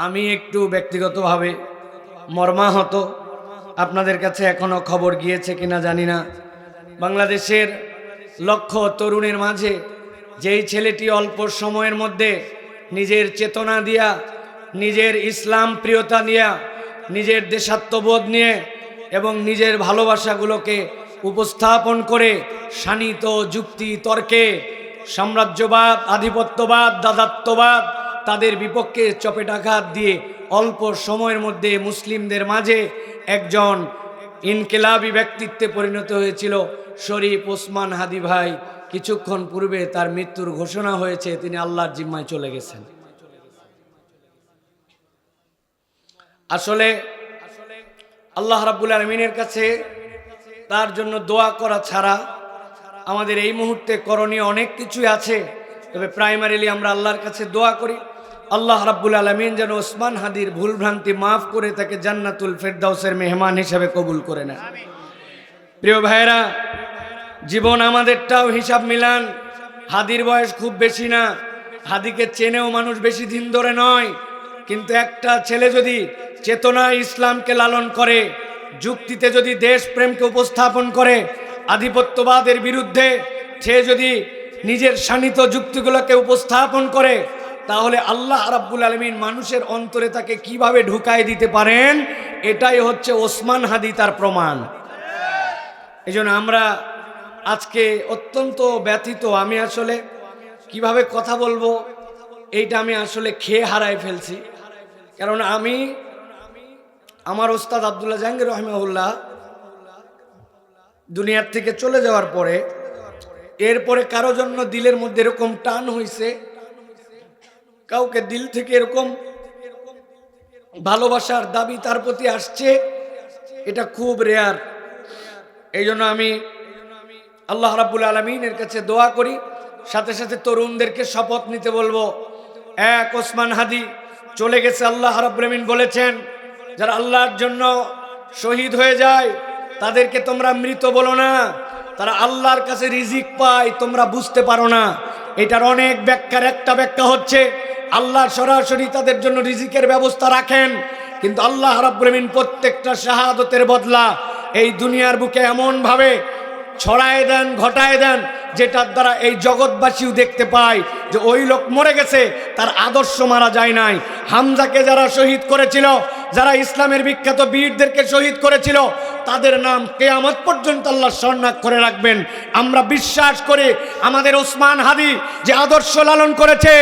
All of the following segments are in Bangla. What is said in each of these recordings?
আমি একটু ব্যক্তিগতভাবে মর্মাহত। আপনাদের কাছে এখনো খবর গিয়েছে কিনা জানি না। বাংলাদেশের লক্ষ তরুণের মাঝে যেই ছেলেটি অল্প সময়ের মধ্যে নিজের চেতনা দিয়া, নিজের ইসলাম প্রিয়তা নিয়ে, নিজের দেশাত্মবোধ নিয়ে এবং নিজের ভালোবাসাগুলোকে উপস্থাপন করে শানিত যুক্তি তর্কে সাম্রাজ্যবাদ, আধিপত্যবাদ, দাদাত্ববাদ তাদের বিপক্ষে চপেটাঘাত দিয়ে অল্প সময়ের মধ্যে মুসলিমদের মাঝে একজন ইনকিলাবী ব্যক্তিত্বে পরিণত হয়েছিল শরীফ ওসমান হাদি ভাই। কিছুক্ষণ পূর্বে তার মৃত্যুর ঘোষণা হয়েছে, তিনি আল্লাহর জিম্মায় চলে গেছেন। আসলে আল্লাহ রাব্বুল আলামিনের কাছে তার জন্য দোয়া করা ছাড়া আমাদের এই মুহূর্তে করণীয় অনেক কিছুই আছে। তবে প্রাইমারিলি আমরা আল্লাহর কাছে দোয়া করি, আল্লাহ রাব্বুল আলামিন যেন ওসমান হাদির ভুলভ্রান্তি মাফ করে তাকে জান্নাতুল ফেরদাউসের মেহমান হিসেবে কবুল করে নেন। প্রিয় ভাইরা, জীবন আমাদেরটাও হিসাব মিলান। হাদির বয়স খুব বেশি না, হাদিকে চেনেও মানুষ বেশি দিন ধরে নয়, কিন্তু একটা ছেলে যদি চেতনায় ইসলামকে লালন করে, যুক্তিতে যদি দেশপ্রেমকে উপস্থাপন করে, আধিপত্যবাদের বিরুদ্ধে সে যদি নিজের শানিত যুক্তিগুলোকে উপস্থাপন করে, তাহলে আল্লাহ রাব্বুল আলামিন মানুষের অন্তরে তাকে কিভাবে ঢুকায় দিতে পারেন, এটাই হচ্ছে ওসমান হাদি তার প্রমাণ। এই জন্য আমরা আজকে অত্যন্ত ব্যথিত। আমি আসলে কিভাবে কথা বলবো এইটা আমি আসলে খেয়ে হারায় ফেলছি। কারণ আমি আমার ওস্তাদ আব্দুল্লাহ জাহাঙ্গীর রহমাহুল্লাহ দুনিয়ার থেকে চলে যাওয়ার পরে এরপরে কারো জন্য দিলের মধ্যে এরকম টান হইছে, কাউকে দিল থেকে এরকম ভালোবাসার দাবি তার প্রতি আসছে, এটা খুব রেয়ার। এই জন্য আমি আল্লাহ রাব্বুল আলামিনের কাছে দোয়া করি, সাথে সাথে তরুণদেরকে শপথ নিতে বলবো। এক ওসমান হাদি চলে গেছে। আল্লাহ রাব্বুল আলামিন বলেছেন, যারা আল্লাহর জন্য শহীদ হয়ে যায় তাদেরকে তোমরা মৃত বলো না, তারা আল্লাহর কাছে রিজিক পায়, তোমরা বুঝতে পারো না। এটার অনেক ব্যাখ্যার একটা ব্যাখ্যা হচ্ছে আল্লাহ সরাসরি তাদের জন্য রিজিকের ব্যবস্থা রাখেন, কিন্তু আল্লাহ রাব্বুল আলামিন প্রত্যেকটা শাহাদতের বদলা এই দুনিয়ার বুকে এমন ভাবে ছড়ায় দেন, ঘটায় দেন, যেটার দ্বারা এই জগৎবাসীও দেখতে পায় যে ওই লোক মরে গেছে, তার আদর্শ মারা যায় নাই। হামজাকে যারা শহীদ করেছিল, যারা ইসলামের বিখ্যাত বীরদেরকে শহীদ করেছিল, তাদের নাম কিয়ামত পর্যন্ত আল্লাহ স্মরণাক করে রাখবেন। আমরা বিশ্বাস করি আমাদের ওসমান হাদি যে আদর্শ লালন করেছে,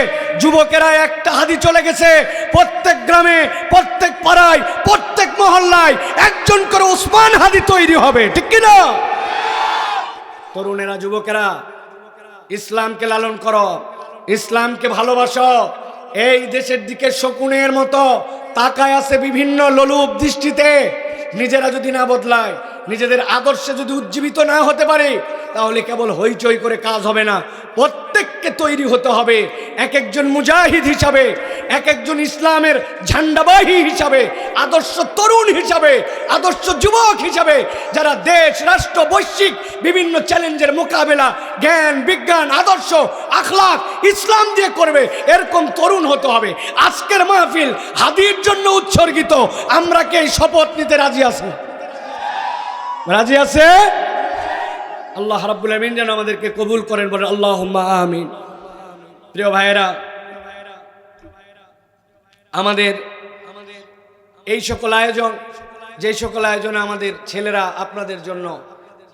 যুবকেরা একটা হাদি চলে গেছে, প্রত্যেক গ্রামে, প্রত্যেক পাড়ায়, প্রত্যেক মহল্লায় একজন করে ওসমান হাদি তৈরি হবে, ঠিক কি না? তরুণেরা, যুবকেরা, ইসলামকে লালন করো, ইসলামকে ভালোবাসো। এই দেশের দিকে শকুনের মতো তাকায় আছে বিভিন্ন লোলুপ দৃষ্টিতে। নিজেরা যদি না বদলায়, নিজেদের আদর্শে যদি উজ্জীবিত না হতে পারে, তাহলে কেবল হইচই করে কাজ হবে না। প্রত্যেককে তৈরি হতে হবে এক একজন মুজাহিদ হিসাবে, এক একজন ইসলামের ঝান্ডাবাহী হিসাবে, আদর্শ তরুণ হিসাবে, আদর্শ যুবক হিসাবে, যারা দেশ, রাষ্ট্র, বৈশ্বিক বিভিন্ন চ্যালেঞ্জের মোকাবেলা জ্ঞান, বিজ্ঞান, আদর্শ, আখলাক, ইসলাম দিয়ে করবে, এরকম তরুণ হতে হবে। আজকের মাহফিল হাদির জন্য উৎসর্গিত। আমরা কি এই শপথ নিতে রাজি আছি? রাজি আছে? আল্লাহ রাব্বুল আলামিন যেন আমাদেরকে কবুল করেন, বলেন আল্লাহুম্মা আমিন। প্রিয় ভাইয়েরা, আমাদের এই সকল আয়োজন, যে সকল আয়োজনে আমাদের ছেলেরা আপনাদের জন্য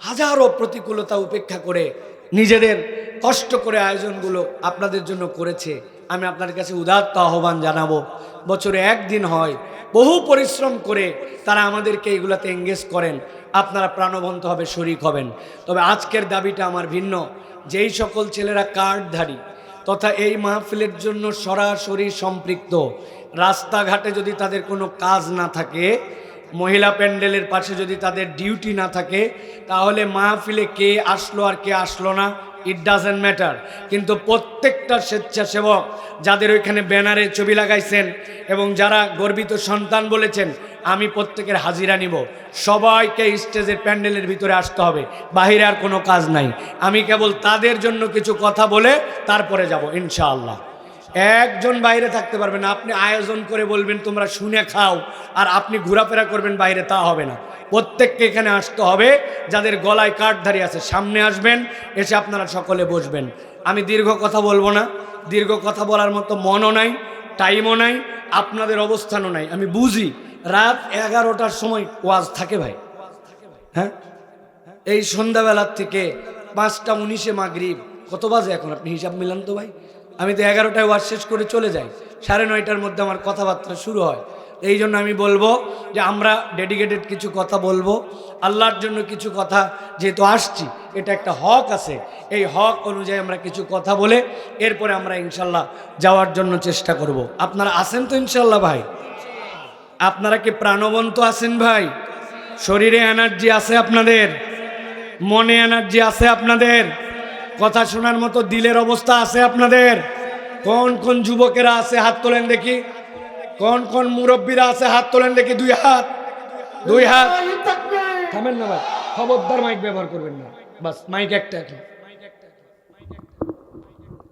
হাজারো প্রতিকূলতা উপেক্ষা করে নিজেদের কষ্ট করে আয়োজনগুলো আপনাদের জন্য করেছে, আমি আপনার কাছে উদাত্ত আহ্বান জানাবো। বছরে একদিন হয়, বহু পরিশ্রম করে তারা আমাদেরকে এগুলাতে এঙ্গেজ করেন, আপনারা প্রাণবন্তভাবে শরীক হবেন। তবে আজকের দাবিটা আমার ভিন্ন। যেই সকল ছেলেরা কার্ডধারী তথা এই মাহফিলের জন্য সরাসরি সম্পৃক্ত, রাস্তাঘাটে যদি তাদের কোনো কাজ না থাকে, মহিলা প্যান্ডেলের পাশে যদি তাদের ডিউটি না থাকে, তাহলে মাহফিলে কে আসলো আর কে আসলো না, ইট ডাজেন্ট ম্যাটার। কিন্তু প্রত্যেকটা স্বেচ্ছাসেবক যাদের ওইখানে ব্যানারে ছবি লাগাইছেন এবং যারা গর্বিত সন্তান বলেছেন, আমি প্রত্যেকের হাজিরা নিব। সবাইকে স্টেজের প্যান্ডেলের ভিতরে আসতে হবে, বাহিরে আর কোনো কাজ নাই। আমি কেবল তাদের জন্য কিছু কথা বলে তারপরে যাব ইনশাআল্লাহ। একজন বাইরে থাকতে পারবে না। আপনি আয়োজন করে বলবেন তোমরা শুনে খাও, আর আপনি ঘোরাফেরা করবেন বাইরে, তা হবে না। প্রত্যেককে এখানে আসতে হবে। যাদের গলায় কাঠধারি আছে সামনে আসবেন, এসে আপনারা সকলে বসবেন। আমি দীর্ঘ কথা বলবো না, দীর্ঘ কথা বলার মতো মনও নাই, টাইমও নাই, আপনাদের অবস্থানও নাই। আমি বুঝি রাত 11টার সময় ওয়াজ থাকে ভাই, হ্যাঁ, এই সন্ধ্যাবেলার থেকে 5টা 19-এ মাগরিব, কত বাজে এখন আপনি হিসাব মিলান তো ভাই। আমি তো 11টায় ওয়াজ শেষ করে চলে যাই, 9:30টার মধ্যে আমার কথাবার্তা শুরু হয়। এই জন্য আমি বলবো যে আমরা ডেডিকেটেড কিছু কথা বলবো, আল্লাহর জন্য কিছু কথা, যেহেতু আসছি এটা একটা হক আছে, এই হক অনুযায়ী আমরা কিছু কথা বলে এরপরে আমরা ইনশাল্লাহ যাওয়ার জন্য চেষ্টা করব। আপনারা আছেন তো ইনশাল্লাহ ভাই? আপনারা কি প্রাণবন্ত আছেন ভাই? শরীরে এনার্জি আছে আপনাদের? মনে এনার্জি আছে আপনাদের? কথা শোনার মতো দিলের অবস্থা আছে আপনাদের? কোন কোন যুবকেরা আছে হাত তোলেন দেখি? কোন কোন মুরব্বীরা আছে হাত তোলেন দেখি? 2 হাত, 2 হাত। থামেন না ভাই, খবরদার মাইক ব্যবহার করবেন না, বাস মাইক একটা।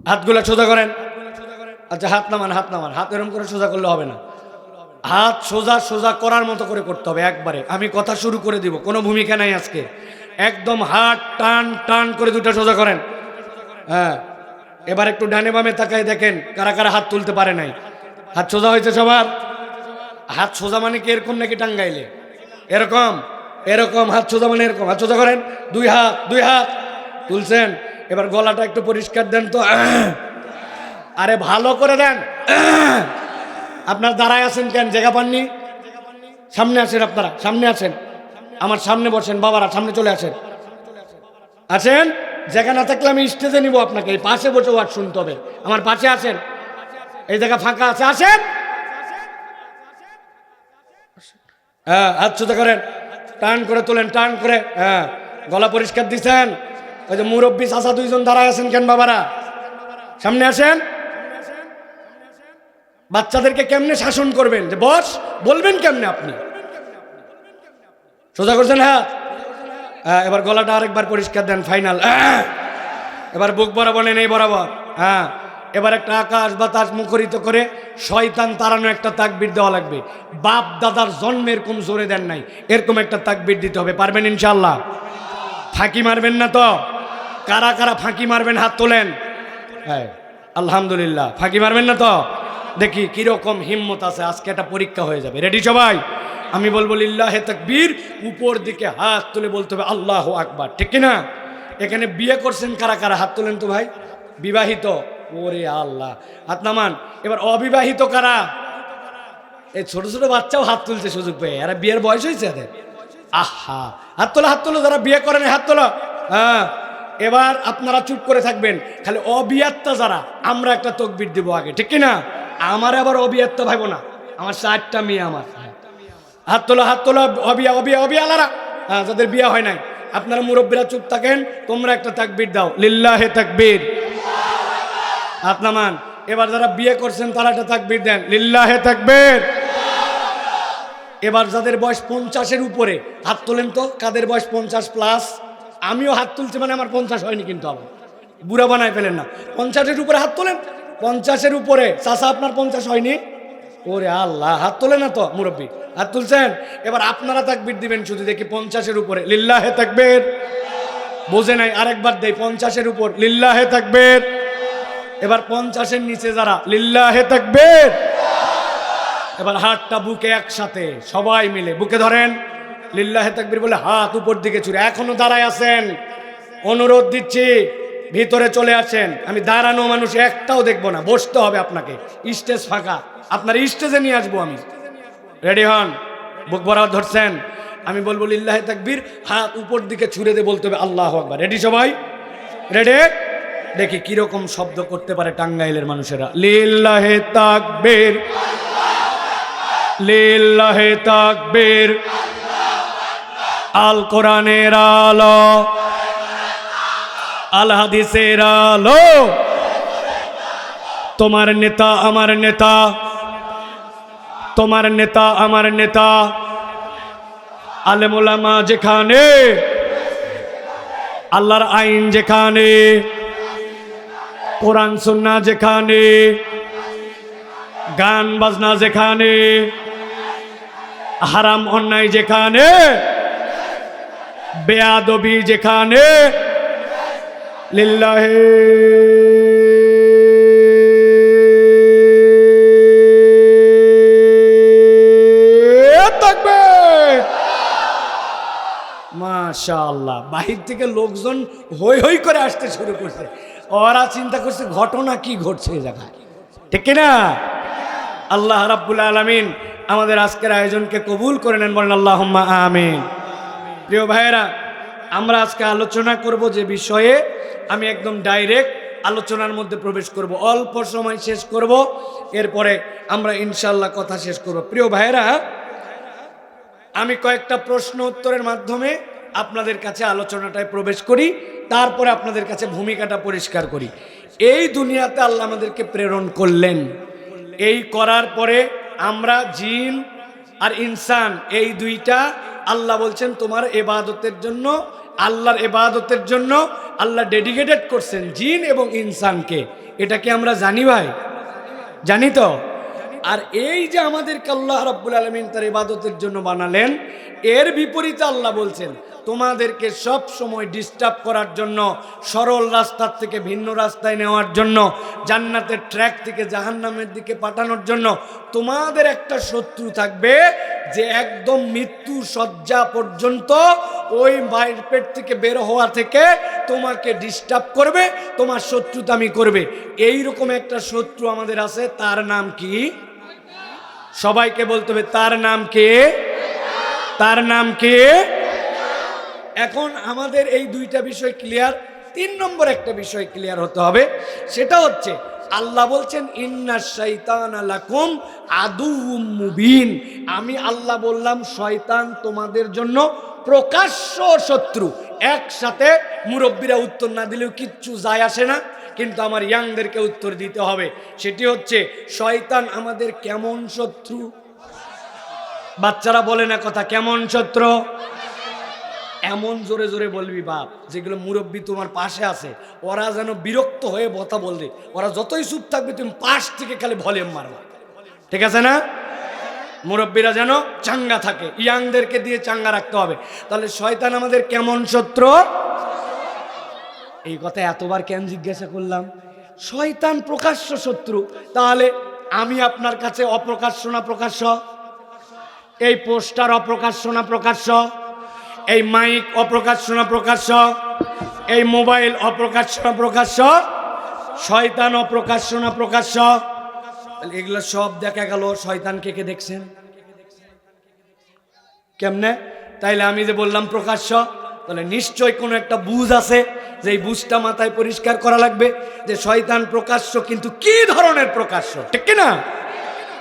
হাতগুলা সোজা করেন। আচ্ছা হাত নামান, হাত নামান। হাত এরকম করে সোজা করলে হবে না, হাত সোজা সোজা করার মতো করে করতে হবে একবারে। আমি কথা শুরু করে দিব, কোনো ভূমিকা নাই আজকে। একদম হাত টান টান করে 2টা সোজা করেন। হ্যাঁ, এবার একটু ডানে বামে তাকায় দেখেন কারা কারা হাত তুলতে পারে নাই। হাত সোজা হয়েছে সবার? হাত সোজা মানে কি এরকম নাকি টাঙ্গাইলে? এরকম, এরকম হাত সোজা মানে এরকম। হাত সোজা করেন। 2 হাত, 2 হাত তুলছেন। এবার গলাটা একটু পরিষ্কার দেন তো। আরে ভালো করে দেন। আপনার দাঁড়ায় আছেন কেন? জায়গা পাননি? সামনে আসেন, আপনারা সামনে আসেন, আমার সামনে বসেন। বাবারা সামনে চলে আসেন। আছেন? জায়গা না থাকলে আমি স্টেজে নিব আপনাকে, এই পাশে বসে ওয়াজ শুনতে হবে। আমার পাশে আসেন, এই জায়গা ফাঁকা আছে, আসেন। হ্যাঁ, হাত সোজা করেন, টান করে তোলেন, টান করে। হ্যাঁ, গলা পরিষ্কার দিচ্ছেন। ওই যে মুরব্বী চাচা 2 জন দাঁড়ায় আছেন কেন? বাবারা সামনে আসেন। বাচ্চাদেরকে কেমনে শাসন করবেন? যে বস বলবেন কেমনে আপনি? সোজা করছেন হাত? এবার গলাটা আরেকবার পরিষ্কার দেন, ফাইনাল। এবার বুক বরাবর নেই বরাবর। হ্যাঁ, এবার একটা আকাশ বাতাস মুখরিত করে শয়তান তাড়ানো একটা তাকবীর দেওয়া লাগবে। বাপ দাদার জন্মে এরকম জোরে দেন নাই, এরকম একটা তাকবীর দিতে হবে। পারবেন ইনশাল্লাহ? ফাঁকি মারবেন না তো? কারা কারা ফাঁকি মারবেন হাত তোলেন। হ্যাঁ, আলহামদুলিল্লাহ। ফাঁকি মারবেন না তো? দেখি কিরকম হিম্মত আছে। আজকে একটা পরীক্ষা হয়ে যাবে। রেডি সবাই? আমি বলবো লিল্লাহে তাকবীর, উপর দিকে হাত তুলে বলতে হবে আল্লাহু আকবার, ঠিক কিনা? এখানে বিয়ে করছেন কারা কারা হাত তোলেন তো ভাই? বিবাহিত? ওরে আল্লাহ, হাত নামান। এবার অবিবাহিত কারা? এই ছোট ছোট বাচ্চাও হাত তুলছে সুযোগ পেয়ে, এরা বিয়ের বয়স হয়েছে এদের। আহা, হাত তোলো, হাত তোলো। যারা বিয়ে করেন হাত তোলো। হ্যাঁ, এবার আপনারা চুপ করে থাকবেন। খালি অবিয়াত্তা যারা, আমরা একটা তাকবীর দিব আগে, ঠিক কিনা? আমার আবার অবিয়াত্তা ভাইব না, আমার 4টা মেয়ে। আমার হাত তোলো, হাত তোলো। অবিয়া অবিয়া অবিয়া আলারা। হ্যাঁ, যাদের বিয়ে হয় নাই, আপনারা মুরব্বীরা চুপ থাকেন, তোমরা একটা তাকবীর দাও, লিল্লাহে তাকবীর। হাত নামান। এবার যারা বিয়ে করছেন তারা একটা তাকবীর দেন, লিল্লাহে তাকবীর। এবার যাদের বয়স 50-এর উপরে হাত তোলেন তো। কাদের বয়স 50+? আমিও হাত তুলছি, মানে আমার 50 হয়নি, কিন্তু আবার বুড়া বানায় ফেলেন না। 50-এর উপরে হাত তোলেন। 50-এর উপরে চাচা, আপনার 50 হয়নি? ওরে আল্লাহ, হাত তোলে না তো মুরব্বী? হাত তুলছেন। এবার আপনারা তাকবীর দিবেন শুধু, দেখি 50-এর উপরে লিল্লাহে তাকবীর। বোঝে নাই, আরেকবার দেই। 50-এর উপর লিল্লাহে তাকবীর। এবার 50-এর নিচে যারা, লিল্লাহে তাকবীর। এবার হাতটা বুকে একসাথে সবাই মিলে বুকে ধরেন, লিল্লাহে তাকবীর বলে হাত উপর দিকে ছুড়ে। এখনো দাঁড়ায় আছেন? অনুরোধ দিচ্ছি ভিতরে চলে আসেন। আমি দাঁড়ানো মানুষ একটাও দেখবো না, বসতে হবে আপনাকে। স্টেজ ফাঁকা, আপনার স্টেজে নিয়ে আসবো আমি। রেডি হন? বুক বরাবর ধরছেন। আমি বলবো লিল্লাহে তাকবীর, হাত উপর দিকে ছুড়ে দিয়ে বলতে হবে আল্লাহু আকবার। রেডি সবাই? রেডি? দেখি কিরকম শব্দ করতে পারে টাঙ্গাইলের মানুষেরা। লিল্লাহে তাকবীর, লিল্লাহে তাকবীর। আল কোরআনের আলো, আল হাদিসের আলো। তোমার নেতা আমার নেতা, তোমার নেতা আমার নেতা। আলেম ওলামা যেখানে, আল্লাহর আইন যেখানে, কোরআন সুন্নাহ যেখানে, গান বাজনা যেখানে, হারাম অন্যায় যেখানে, বেয়াদবি যেখানে, লিল্লাহে তাকবীর। মাশাআল্লাহ, বাহির থেকে লোকজন হই হই করে আসতে শুরু করছে। ওরা চিন্তা করছে ঘটনা কি ঘটছে এই জায়গায়, ঠিক কিনা? আল্লাহ রাব্বুল আলামিন আমাদের আজকের আয়োজনকে কবুল করে নেন, বলেন আল্লাহুম্মা আমিন। প্রিয় ভাইয়েরা, আমরা আজকে আলোচনা করব যে বিষয়ে, আমি একদম ডাইরেক্ট আলোচনার মধ্যে প্রবেশ করব, অল্প সময় শেষ করব, এরপরে আমরা ইনশাআল্লাহ কথা শেষ করব। প্রিয় ভাইয়েরা, আমি কয়েকটা প্রশ্ন উত্তরের মাধ্যমে আপনাদের কাছে আলোচনাটায় প্রবেশ করি, তারপরে আপনাদের কাছে ভূমিকাটা পরিষ্কার করি। এই দুনিয়াতে আল্লাহ আমাদেরকে প্রেরণ করলেন, এই করার পরে আমরা জিন আর ইনসান এই দুইটা আল্লাহ বলছেন তোমার ইবাদতের জন্য, আল্লাহর ইবাদতের জন্য আল্লাহ ডেডিকেটেড করছেন জিন এবং ইনসানকে। এটা কি আমরা জানি ভাই? জানি তো। আর এই যে আমাদেরকে আল্লাহ রাব্বুল আলামিন তার ইবাদতের জন্য বানালেন, এর বিপরীতে আল্লাহ বলছেন তোমাদেরকে সব সময় ডিস্টার্ব করার জন্য, সরল রাস্তার থেকে ভিন্ন রাস্তায় নেওয়ার জন্য, জান্নাতের ট্র্যাক থেকে জাহান্নামের দিকে পাঠানোর জন্য তোমাদের একটা শত্রু থাকবে, যে একদম মৃত্যু শয্যা পর্যন্ত ওই মায়ের পেট থেকে বের হওয়া থেকে তোমাকে ডিস্টার্ব করবে, তোমার শত্রুতামি করবে। এইরকম একটা শত্রু আমাদের আছে, তার নাম কি? সবাইকে বলতে হবে, তার নাম কি? তার নাম কি? এখন আমাদের এই দুইটা বিষয় ক্লিয়ার। 3 নম্বর একটা বিষয় ক্লিয়ার হতে হবে, সেটা হচ্ছে আল্লাহ বলছেন ইন্নাশ শাইতানা লাকুম আদুউম মুবিন। আমি আল্লাহ বললাম শয়তান তোমাদের জন্য প্রকাশ্য শত্রু। একসাথে মুরব্বীরা উত্তর না দিলেও কিচ্ছু যায় আসে না, কিন্তু আমার ইয়াংদেরকে উত্তর দিতে হবে। সেটি হচ্ছে শয়তান আমাদের কেমন শত্রু? বাচ্চারা বলে না কথা, কেমন শত্রু? এমন জোরে জোরে বলবি বাপ, যেগুলো মুরব্বী তোমার পাশে আছে ওরা যেন বিরক্ত হয়ে কথা বলবে। ওরা যতই চুপ থাকবে তুমি পাশ থেকে খালি ভলিউম মারবা, ঠিক আছে না? মুরব্বীরা যেন চাঙ্গা থাকে, ইয়াংদেরকে দিয়ে চাঙ্গা রাখতে হবে। তাহলে শয়তান আমাদের কেমন শত্রু? এই কথা এতবার কেন জিজ্ঞাসা করলাম? শয়তান প্রকাশ্য শত্রু। তাহলে আমি আপনার কাছে অপ্রকাশ্য না প্রকাশ্য? এই পোস্টার অপ্রকাশ্য না প্রকাশ্য? এই মাইক অপ্রকাশ্য না প্রকাশ্য? এই মোবাইল অপ্রকাশ্য না প্রকাশ্য? শয়তান অপ্রকাশ্য না প্রকাশ্য? এগুলো সব দেখা গেল। শয়তানকে কে দেখছেন? কেমনে? তাইলে আমি যে বললাম প্রকাশ্য, তাহলে নিশ্চয় কোনো একটা বুঝ আছে, যে এই বুঝটা মাথায় পরিষ্কার করা লাগবে যে শয়তান প্রকাশ্য, কিন্তু কি ধরনের প্রকাশ্য, ঠিক কিনা?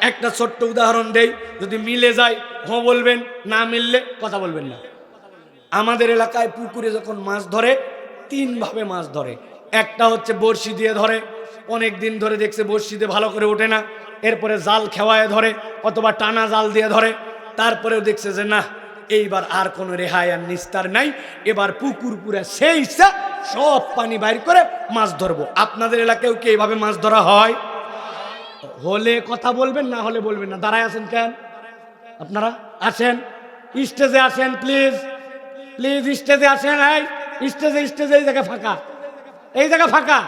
একটা ছোট্ট উদাহরণ দেই, যদি মিলে যায় হো বলবেন, না মিললে কথা বলবেন না। আমাদের এলাকায় পুকুরে যখন মাছ ধরে 3 ভাবে মাছ ধরে। একটা হচ্ছে বড়শি দিয়ে ধরে, অনেক দিন ধরে দেখছে বড়শি দিয়ে ভালো করে ওঠে না, এরপরে জাল খেওয়ায় ধরে অথবা টানা জাল দিয়ে ধরে, তারপরেও দেখছে যে না এইবার আর কোনো রেহাই আর নিস্তার নাই, এবার পুকুর পুরে সেই সব পানি বাইর করে মাছ ধরবো। আপনাদের এলাকায়ও কি এইভাবে মাছ ধরা হয়? হলে কথা বলবেন, না হলে বলবেন না। দাঁড়ায় আছেন কেন? আপনারা আসেন, স্টেজে আসেন প্লিজ, প্লিজ স্টেজে আসেন। এই স্টেজে এই জায়গা ফাঁকা, এই জায়গা ফাঁকা,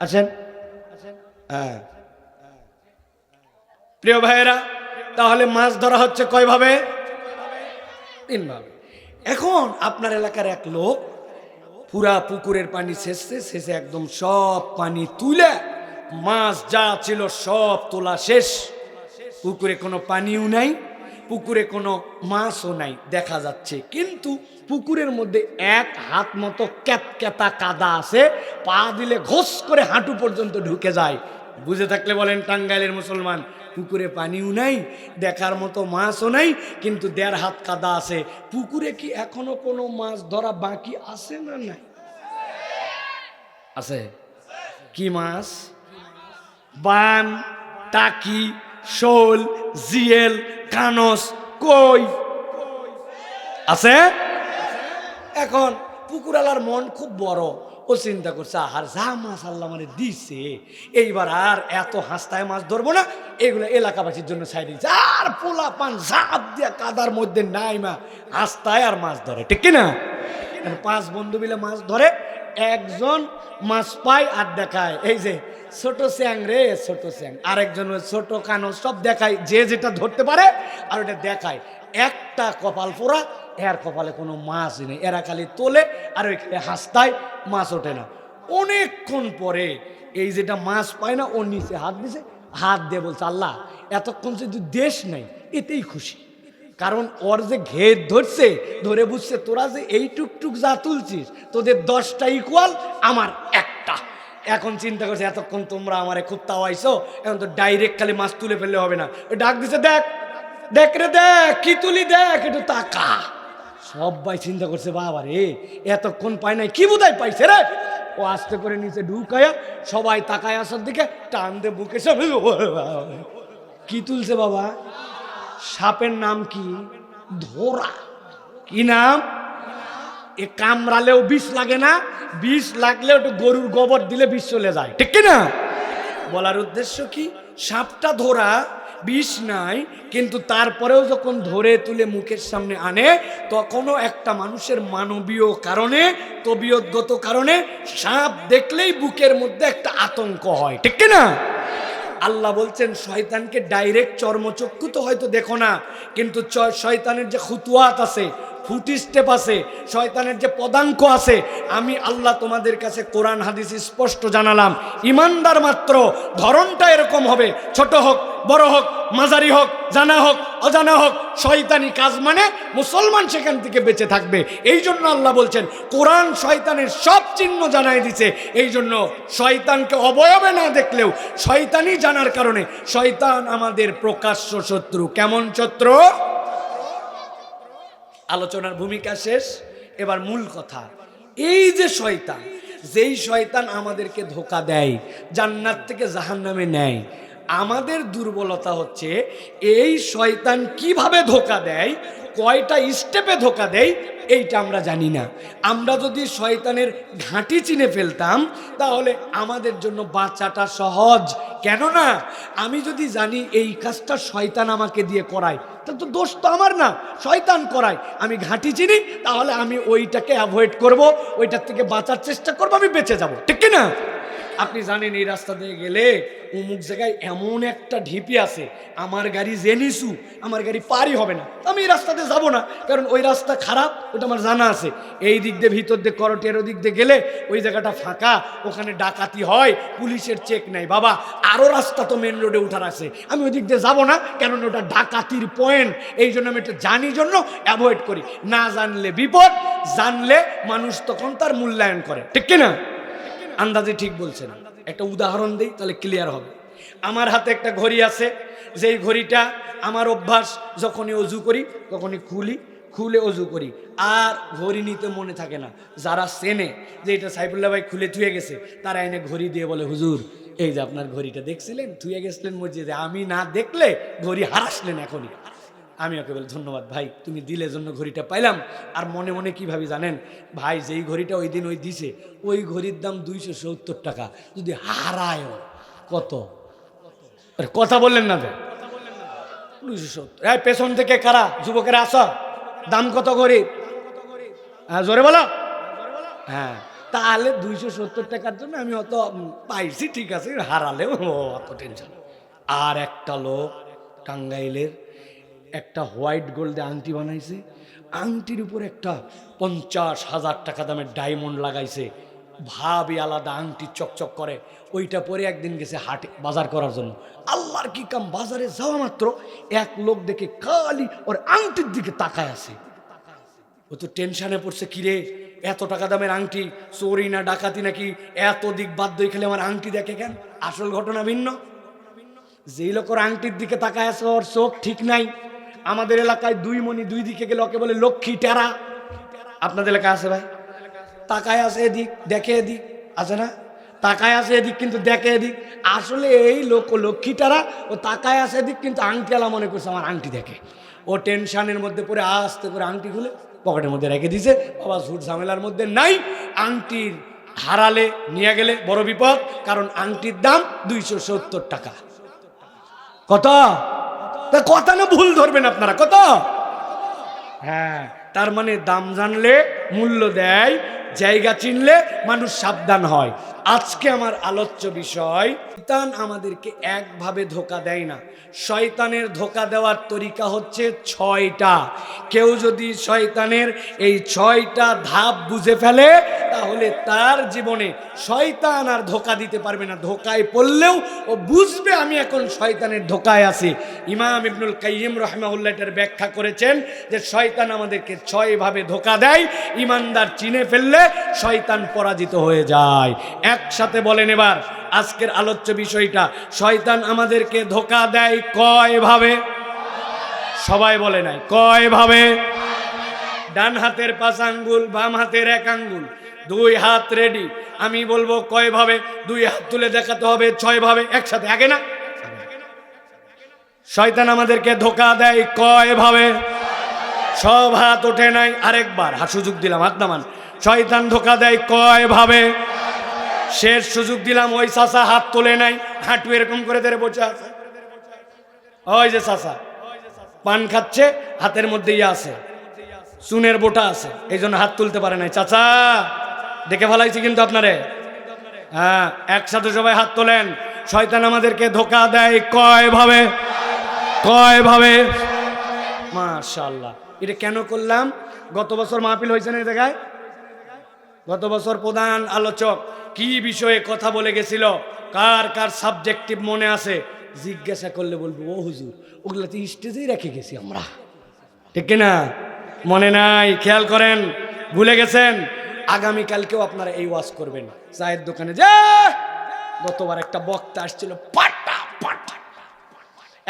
আসেন। হ্যাঁ প্রিয় ভাইয়েরা, তাহলে মাছ ধরা হচ্ছে কয় ভাবে? 3 ভাবে। এখন আপনার এলাকার এক লোক পুরা পুকুরের পানি শেষে একদম সব পানি তুলে মাছ যা ছিল সব তোলা শেষ। পুকুরে কোনো পানিও নাই, পুকুরে কোনো মাছও নাই দেখা যাচ্ছে, কিন্তু পুকুরের মধ্যে 1 হাত মতো ক্যাতক্যাতা কাদা আছে, পা দিলে ঘোষ করে হাঁটু পর্যন্ত ঢুকে যায়। বুঝে থাকলে বলেন টাঙ্গাইলের মুসলমান, পুকুরে পানিও নাই, দেখার মতো মাছও নাই, কিন্তু 1.5 হাত কাদা আছে। পুকুরে কি এখনো কোনো মাছ ধরা বাকি আছে না নাই? আছে। কি মাছ? বান, টাকি, শোল, জিয়েল, কানস, কই আছে। এখন পুকুরালার মন খুব বড়, ও চিন্তা করছে আহার যা মাছ আল্লাহ মানে দিছে, এইবার আর এত হাস্তায় মাছ ধরবো না, এগুলো এলাকাবাসীর জন্য সাইডে আর পোলা পান ঝাঁপ দিয়া কাদার মধ্যে নাই মা হাস্তায় আর মাছ ধরে, ঠিক কিনা? 5 বন্ধু মিলে মাছ ধরে, একজন মাছ পায় আর দেখায় এই যে ছোট স্যাং রে ছোট স্যাং, আরেকজন ছোট কানো, সব দেখায় যে যেটা ধরতে পারে আর ওটা দেখায়। একটা কপাল পোড়া, এর কপালে কোনো মাছই নেই, এরা খালি তোলে আর ওইখানে হাসতায়, মাছ ওঠে না। অনেকক্ষণ পরে এই যেটা মাছ পায় না, ও নিচে হাত দিছে, হাত দিয়ে বলছে আল্লাহ এতক্ষণ যদি দেশ নাই এতেই খুশি, কারণ ওর যে ঘের ধরছে, ধরে বুঝছে তোরা যে এই টুকটুক যা তুলছিস তোদের 10টা ইকুয়াল, আমার একটা। এখন চিন্তা করছে এতক্ষণ তোমরা আমারে খুব তাওয়াইছো, এখন তো ডাইরেক্ট খালি মাছ তুলে ফেললে হবে না, ডাক দিছে দেখ দেখ রে দেখ কি তুলি, দেখ একটু তাকা। সবাই চিন্তা করছে বাবা রে এতক্ষণ পায় নাই, কি বোধহয় পাইছে রে। ও আস্তে করে নিচে ঢুকায়া সবাই তাকায় আসার দিকে টান দে বুকে, সব কি তুলছে বাবা? সাপের নাম কি? ধরা। কি নাম? এ কামড়ালেও বিষ লাগে না, বিষ লাগলেও একটু গরুর গোবর দিলে বিষ চলে যায়, ঠিক কিনা? বলার উদ্দেশ্য কি, সাপটা ধরা, বিষ নাই, কিন্তু তারপরেও যখন ধরে তুলে মুখের সামনে আনে তখনও একটা মানুষের মানবীয় কারণে, তবিয়তগত কারণে সাপ দেখলেই বুকের মধ্যে একটা আতঙ্ক হয়, ঠিক কিনা? আল্লাহ বলছেন শয়তানকে ডাইরেক্ট চর্মচক্ষু তো হয়তো দেখো না, কিন্তু শয়তানের যে খুতুয়াত আছে, ফুট স্টেপ আছে, শয়তানের যে পদাঙ্ক আছে, আমি আল্লাহ তোমাদের কাছে কোরআন হাদিস স্পষ্ট জানালাম। ইমানদার মাত্র ধরনটা এরকম হবে, ছোট হোক বড় হোক মাঝারি হোক জানা হোক অজানা হোক, শয়তানি কাজ মানে মুসলমান সেখান থেকে বেঁচে থাকবে। এই জন্য আল্লাহ বলছেন কোরআন শয়তানের সব চিহ্ন জানাই দিছে। এই জন্য শয়তানকে অবয়বে না দেখলেও শয়তানি জানার কারণে, শয়তান আমাদের প্রকাশ্য শত্রু। কেমন শত্রু? আলোচনার ভূমিকা শেষ, এবার মূল কথা। এই যে শয়তান, যেই শয়তান আমাদেরকে ধোঁকা দেয়, জান্নাত থেকে জাহান্নামে নেয়, আমাদের দুর্বলতা হচ্ছে এই শয়তান কিভাবে ধোঁকা দেয়, কয়টা স্টেপে ধোঁকা দেয় এইটা আমরা জানি না। আমরা যদি শয়তানের ঘাঁটি চিনে ফেলতাম তাহলে আমাদের জন্য বাঁচাটা সহজ। কেননা আমি যদি জানি এই কাজটা শয়তান আমাকে দিয়ে করায়, তাহলে তো দোষ তো আমার না, শয়তান করায়। আমি ঘাঁটি চিনি, তাহলে আমি ওইটাকে অ্যাভয়েড করব, ওইটার থেকে বাঁচার চেষ্টা করব, আমি বেঁচে যাব, ঠিক কি না? আপনি জানেন এই রাস্তা দিয়ে গেলে অমুক জায়গায় এমন একটা ঢিপি আছে, আমার গাড়ি জেনিসু, আমার গাড়ি পারই হবে না, আমি এই রাস্তাতে যাব না, কারণ ওই রাস্তা খারাপ, ওটা আমার জানা আছে। এই দিক দিয়ে ভিতর দিয়ে করটের ওদিক দিয়ে গেলে ওই জায়গাটা ফাঁকা, ওখানে ডাকাতি হয়, পুলিশের চেক নাই। বাবা আরও রাস্তা তো মেন রোডে উঠার আছে, আমি ওই দিক দিয়ে যাবো না, কেননা ওটা ডাকাতির পয়েন্ট। এই জন্য আমি এটা জানি জন্য অ্যাভয়েড করি। না জানলে বিপদ, জানলে মানুষ তখন তার মূল্যায়ন করে, ঠিক কিনা? আন্দাজে ঠিক বলছেন। একটা উদাহরণ দেই তাহলে ক্লিয়ার হবে। আমার হাতে একটা ঘড়ি আছে, যেই ঘড়িটা আমার অভ্যাস, যখনই অজু করি তখনই খুলে অজু করি, আর ঘড়ি নিতে মনে থাকে না। যারা চেনে যে এটা সাইফুল্লাহ ভাই খুলে থুয়ে গেছে, তারা এনে ঘড়ি দিয়ে বলে হুজুর এই যে আপনার ঘড়িটা দেখছিলেন, থুয়ে গেছিলেন মসজিদে, আমি না দেখলে ঘড়ি হারাসলেন এখনই। আমি ওকে বলি ধন্যবাদ ভাই, তুমি দিলে জন্য ঘড়িটা পাইলাম। আর মনে মনে কি ভাবি জানেন ভাই, যেই ঘড়িটা ওই দিন ওই দিছে, ওই ঘড়ির দাম 270 টাকা, যদি হারায় কত? কথা বললেন না তো, 270। পেছন থেকে কারা যুবকেরা আসা, দাম কত ঘড়ি? হ্যাঁ জোরে বলো। হ্যাঁ, তাহলে 270 টাকার জন্য আমি অত পাইছি, ঠিক আছে, হারালেও অত টেনশন। আর একটা লোক টাঙ্গাইলের একটা হোয়াইট গোল্ডে আংটি বানাইছে, আংটির উপর একটা 50,000 টাকা দামের ডায়মন্ড লাগাইছে, ভাবি আলাদা, আংটি চকচক করে। ওইটা পরে একদিন গেছে হাটে বাজার করার জন্য। আল্লাহর কি কাম, বাজারে যাওয়া মাত্র এক লোক দেখে খালি ওর আংটির দিকে তাকায় আছে। ও তো টেনশনে পড়ছে, কিরে এত টাকা দামের আংটি, চোরি না ডাকাতি নাকি, এত দিক বাদ দিয়ে খেলে আমার আংটি দেখে কেন? আসল ঘটনা ভিন্ন। যেই লোক ওর আংটির দিকে তাকায় আছে ওর চোখ ঠিক নাই। আমাদের এলাকায় 2 মণি 2 দিকে গেলে ওকে বলে লক্ষ্মী টেরা। আপনাদের এলাকায় আছে ভাই? তাকায় আছে এদিক, দেখে এদিক, আছে না? তাকায় আছে এদিক কিন্তু দেখে এদিক। আসলে এই লোক লক্ষ্মী টেরা, ও তাকায় আছে এদিক কিন্তু আংটিওয়ালা মনে করছে আমার আংটি দেখে। ও টেনশনের মধ্যে পড়ে আস্তে করে আংটি খুলে পকেটের মধ্যে রেখে দিছে। বাবা ঝুট ঝামেলার মধ্যে নাই, আংটির হারালে নিয়ে গেলে বড় বিপদ, কারণ আংটির দাম 270 টাকা। কত? কথা না ভুল ধরবেন আপনারা, কত? হ্যাঁ, তার মানে দাম জানলে মূল্য দেয়, জায়গা চিনলে মানুষ সাবধান হয়। আজকে আমার আলোচ্য বিষয়, শয়তান আমাদেরকে একভাবে ধোঁকা দেয় না, শয়তানের ধোঁকা দেওয়ার তরিকা হচ্ছে 6টা। কেউ যদি শয়তানের এই 6টা ধাপ বুঝে ফেলে তাহলে তার জীবনে শয়তান আর ধোঁকা দিতে পারবে না। ধোঁকায় পড়লেও ও বুঝবে আমি এখন শয়তানের ধোঁকায় আছি। ইমাম ইবনুল কাইয়িম রাহিমাহুল্লাহ এর ব্যাখ্যা করেছেন যে শয়তান আমাদেরকে 6 ভাবে ধোঁকা দেয়, ইমানদার চিনে ফেললে শয়তান পরাজিত হয়ে যায়। একসাথে বলেন এবার আজকের আলোচ্য বিষয়টা, শয়তান আমাদেরকে ধোঁকা দেয় কয় ভাবে? সবাই বলে নাই, কয় ভাবে? ডান হাতের 5 আঙ্গুল, বাম হাতের 1 আঙ্গুল, 2 হাত রেডি। আমি বলবো কয় ভাবে, 2 হাত তুলে দেখাতে হবে 6 ভাবে একসাথে, আগে না? শয়তান আমাদেরকে ধোঁকা দেয় কয় ভাবে? সব হাত ওঠে নাই, আরেকবার হাত সুযোগ দিলাম, হাত নামান। শয়তান ধোঁকা দেয় কয় ভাবে? শেষ সুযোগ দিলাম। ওই চাচা হাত তোলে নাই, হাঁটু এরকম করে ধরে বসে আছে। ওই যে চাচা পান খাচ্ছে, হাতের মধ্যে ইয়ে আছে, চুনের বোটা আছে, এই জন্য হাত তুলতে পারে নাই। চাচা দেখে ফেলাইছি কিন্তু আপনারে। হ্যাঁ, একসাথে সবাই হাত তোলেন। শয়তান আমাদেরকে ধোঁকা দেয় কয় ভাবে? কয় ভাবে? মাশাআল্লাহ। এটা কেন করলাম? গত বছর মাহফিল হয়েছে না এই জায়গায়? গত বছর প্রধান আলোচক কি বিষয়ে কথা বলে গেছিল, কার কার সাবজেক্টিভ মনে আছে? জিজ্ঞাসা করলে বলবো ও হুজুর ওগুলা তো স্টেজেই রেখে গেছি আমরা, ঠিক না? মনে নাই? খেয়াল করেন, ভুলে গেছেন? আগামীকালকেও আপনারা এই ওয়াজ করবেন চায়ের দোকানে। যে গতবার একটা বক্তা আসছিল, পাটা পাটা,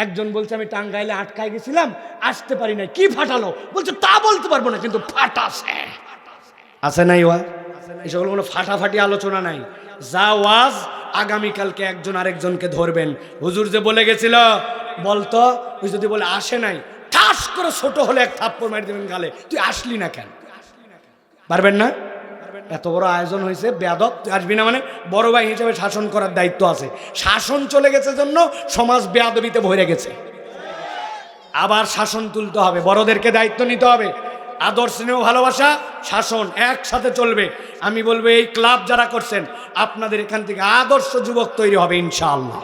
একজন বলছে আমি টাঙ্গাইলে আটকায় গেছিলাম, আসতে পারি না। কি ফাটালো? বলছে তা বলতে পারবো না, কিন্তু ফাটাছে। আছে নাই ওয়াজ? এই সকল কোনো ফাটাফাটি আলোচনা নাই। যা ওয়াজ আগামীকালকে একজন আরেকজনকে ধরবেন। হুজুর যে বলে গেছিল বলতো, ওই যদি বলে আসে নাই, ঠাস করে ছোট হলে 1 থাপ্পড় মারি দেবেন গালে। তুই আসলি না কেন? পারবেন না? এত বড় আয়োজন হয়েছে, বেয়াদব তুই আসবি না মানে? বড় ভাই হিসেবে শাসন করার দায়িত্ব আছে। শাসন চলে গেছে জন্য সমাজ বেয়াদবিতে ভরে গেছে। আবার শাসন তুলতে হবে, বড়দেরকে দায়িত্ব নিতে হবে। আদর স্নেহ ভালোবাসা শাসন একসাথে চলবে। আমি বলবো এই ক্লাব যারা করছেন আপনাদের এখান থেকে আদর্শ যুবক তৈরি হবে ইনশাআল্লাহ।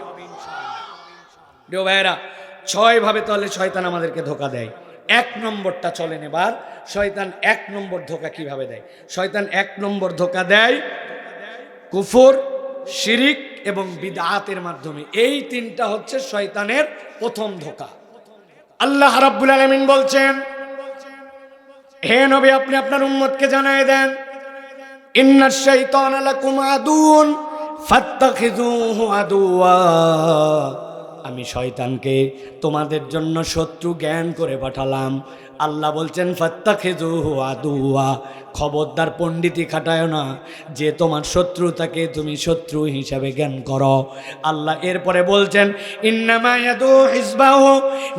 প্রিয় ভাইয়েরা, 6 ভাবে তাহলে শয়তান আমাদেরকে ধোঁকা দেয়। 1 নম্বরটা চলেন এবার। শয়তান 1 নম্বর ধোঁকা কিভাবে দেয়? শয়তান 1 নম্বর ধোঁকা দেয় কুফর, শিরিক এবং বিদআতের মাধ্যমে। এই 3টা হচ্ছে শয়তানের প্রথম ধোঁকা। আল্লাহ রাব্বুল আলামিন বলছেন, হে নবী আপনি আপনার উম্মতকে জানিয়ে দেন, ইন্নাশ শাইতানা লাকুম আদুউন ফাত্তাখিযুহু আদুওয়া। আমি শয়তানকে তোমাদের জন্য শত্রু জ্ঞান করে পাঠালাম। আল্লাহ বলছেন ফাত্তাখিযুহু আদুওয়া, খবরদার পণ্ডিতি খাটায় না যে তোমার শত্রু তাকে তুমি শত্রু হিসাবে জ্ঞান করো। আল্লাহ এরপরে বলছেন ইন্নামা ইয়াদু হিজবাহু,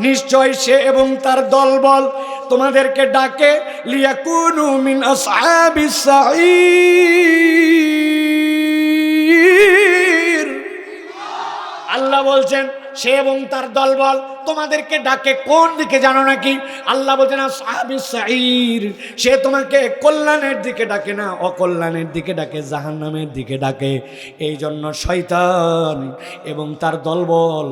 নিশ্চয় সে এবং তার দলবল তোমাদেরকে ডাকে লিয়াকুনু মিন আসহাবিস সাঈর। আল্লাহ বলছেন সে এবং তার দলবল তোমাদেরকে ডাকে কোন দিকে জানো নাকি? আল্লাহ বলছেন আসহাবিস সাঈর। সে তোমাকে কল্যাণের দিকে ডাকে না, অকল্যাণের দিকে ডাকে, জাহান্নামের দিকে ডাকে। এই জন্য শয়তান এবং তার দলবল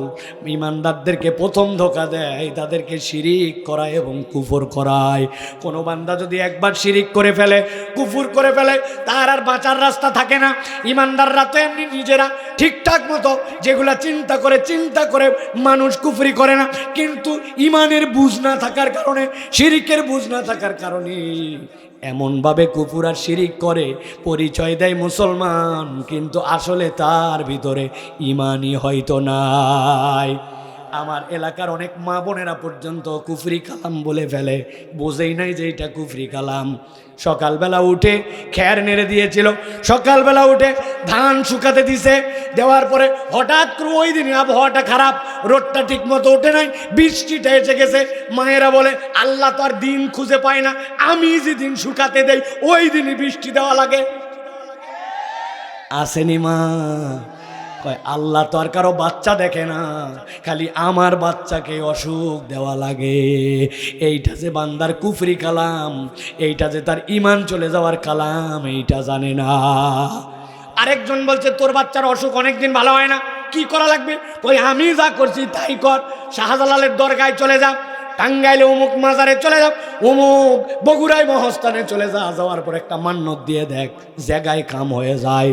ঈমানদারদেরকে প্রথম ধোঁকা দেয়, তাদেরকে শিরিক করায় এবং কুফর করায়। কোনো বান্দা যদি একবার শিরিক করে ফেলে, কুফর করে ফেলে, তার আর বাঁচার রাস্তা থাকে না। ঈমানদাররা তো এমনি নিজেরা ঠিকঠাক মতো যেগুলা চিন্তা করে মানুষ কুফরি করে না, কিন্তু ইমানের বুঝ না থাকার কারণে, শিরিকের বুঝ না থাকার কারণে এমনভাবে কুফর আর শিরিক করে, পরিচয় দেয় মুসলমান, কিন্তু আসলে তার ভিতরে ইমানই হয়তো নাই। আমার এলাকার অনেক মা বোনেরা পর্যন্ত কুফরি কালাম বলে ফেলে, বোঝেই নাই যে এটা কুফরি কালাম। সকালবেলা উঠে খ্যার নেড়ে দিয়েছিল, সকালবেলা উঠে ধান শুকাতে দিছে, দেওয়ার পরে হঠাৎ করে ওই দিনই আবহাওয়াটা খারাপ, রোদটা ঠিক মতো ওঠে নাই, বৃষ্টিটা এসে গেছে। মায়েরা বলে আল্লাহ তো আর দিন খুঁজে পায় না, আমি যেদিন শুকাতে দেই ওই দিনই বৃষ্টি দেওয়া লাগে। আসেনি মা? কয় আল্লাহ তো আর কারো বাচ্চা দেখে না, খালি আমার বাচ্চাকে অসুখ দেওয়া লাগে। এইটা যে বান্দার কুফরি কালাম, এইটা যে তার ইমান চলে যাওয়ার কালাম, এইটা জানে না। আরেকজন বলছে তোর বাচ্চার অসুখ অনেকদিন ভালো হয় না, কি করা লাগবে? কই আমি যা করছি তাই কর। শাহজালালের দরগায় চলে যা, টাঙ্গাইলে অমুক মাজারে চলে যা, অমুক বগুড়ায় মহস্থানে চলে যা, যাওয়ার পর একটা মান্যত দিয়ে দেখ, জায়গায় কাম হয়ে যায়।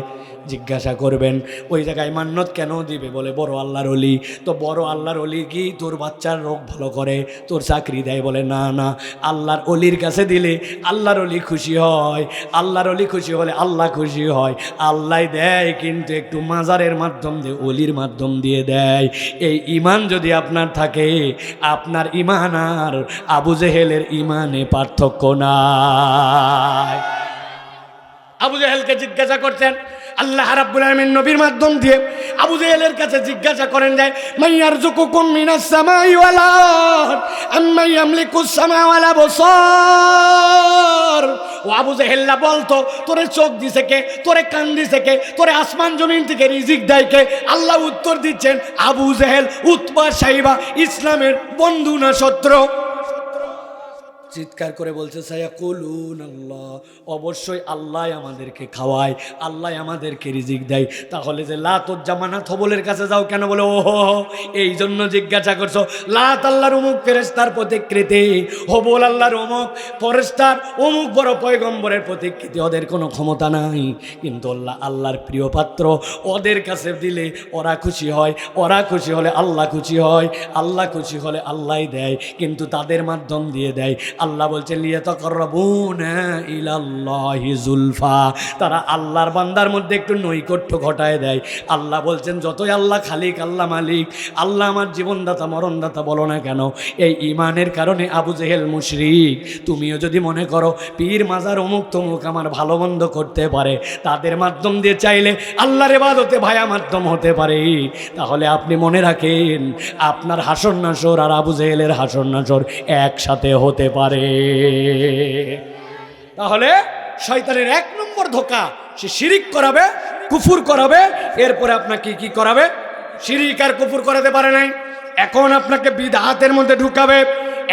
জিজ্ঞাসা করবেন ওই জায়গায় মান্যত কেন দিবে? বলে বড় আল্লাহর ওলি। তো বড় আল্লাহর ওলি কি তোর বাচ্চার রোগ ভালো করে, তোর চাকরি দেয়? বলে না না, আল্লাহর অলির কাছে দিলে আল্লাহর অলি খুশি হয়, আল্লাহর অলি খুশি হলে আল্লাহ খুশি হয়। আল্লাহ দেয় কিন্তু একটু মাজারের মাধ্যম দিয়ে, অলির মাধ্যম দিয়ে দেয়। এই ইমান যদি আপনার থাকে, আপনার ইমান আর আবু জেহেলের ইমানে পার্থক্য নাই। আবু জেহেলকে জিজ্ঞাসা করছেন আল্লাহ রাব্বুল আলামিন নবীর মাধ্যম দিয়ে আবু জেহেলের কাছে জিজ্ঞাসা করেন যায়, মাইয়ারযুকুকুম মিনাস সামাই ওয়াল আরদ আম্মা ইয়ামলিকুস সামা ওয়াল আবসার। ও আবু জেহেল্লা বলতো, তোরে চোখ দিছে কে, তোরে কান দিছে কে, তোরে আসমান জমিন থেকে রিজিক দেয় কে? আল্লাহ উত্তর দিচ্ছেন, আবু জেহেল, উতবা, সাইবা ইসলামের বন্ধু না শত্রু? চিৎকার করে বলছে সায়াকুলুন আল্লাহ, অবশ্যই আল্লাহ আমাদেরকে খাওয়ায়, আল্লাহ আমাদেরকে রিজিক দেয়। তাহলে যে লাত জামানাত হবলের কাছে যাও কেন? বলে ওহো, এই জন্য জিজ্ঞাসা করছো। লাত আল্লাহর অমুক ফেরেশতার প্রতিকৃতি, হবল আল্লাহর অমুক ফেরেশতার অমুক বড় পয়গম্বরের প্রতিকৃতি, ওদের কোনো ক্ষমতা নাই। কিন্তু আল্লাহর প্রিয় পাত্র, ওদের কাছে দিলে ওরা খুশি হয়, ওরা খুশি হলে আল্লাহ খুশি হয়, আল্লাহ খুশি হলে আল্লাহই দেয়, কিন্তু তাদের মাধ্যম দিয়ে দেয়। আল্লাহ বলছেন লিয়াতাকাররাবুনা ইলাল্লাহি যুলফা, তারা আল্লাহর বান্দার মধ্যে একটু নৈকট্য ঘটায় দেয়। আল্লাহ বলছেন যতই আল্লাহ খালিক, আল্লাহ মালিক, আল্লাহ আমার জীবনদাতা মরণদাতা বলো না কেন, এই ইমানের কারণে আবু জেহেল মুশরিক। তুমিও যদি মনে করো পীর মাজার অমুক তমুক আমার ভালো মন্দ করতে পারে, তাদের মাধ্যম দিয়ে চাইলে আল্লাহর ইবাদতে ভায়া মাধ্যম হতে পারে, তাহলে আপনি মনে রাখেন আপনার হাসর নাসর আর আবু জেহেলের হাসর নাসর একসাথে হতে পারে। তাহলে শয়তানের এক নম্বর ধোঁকা, সে শিরিক করাবে, কুফুর করাবে, এরপরে আপনাকে কি করাবে? শিরিক আর কুফুর করাতে পারে নাই, এখন আপনাকে বিদআতের মধ্যে ঢুকাবে,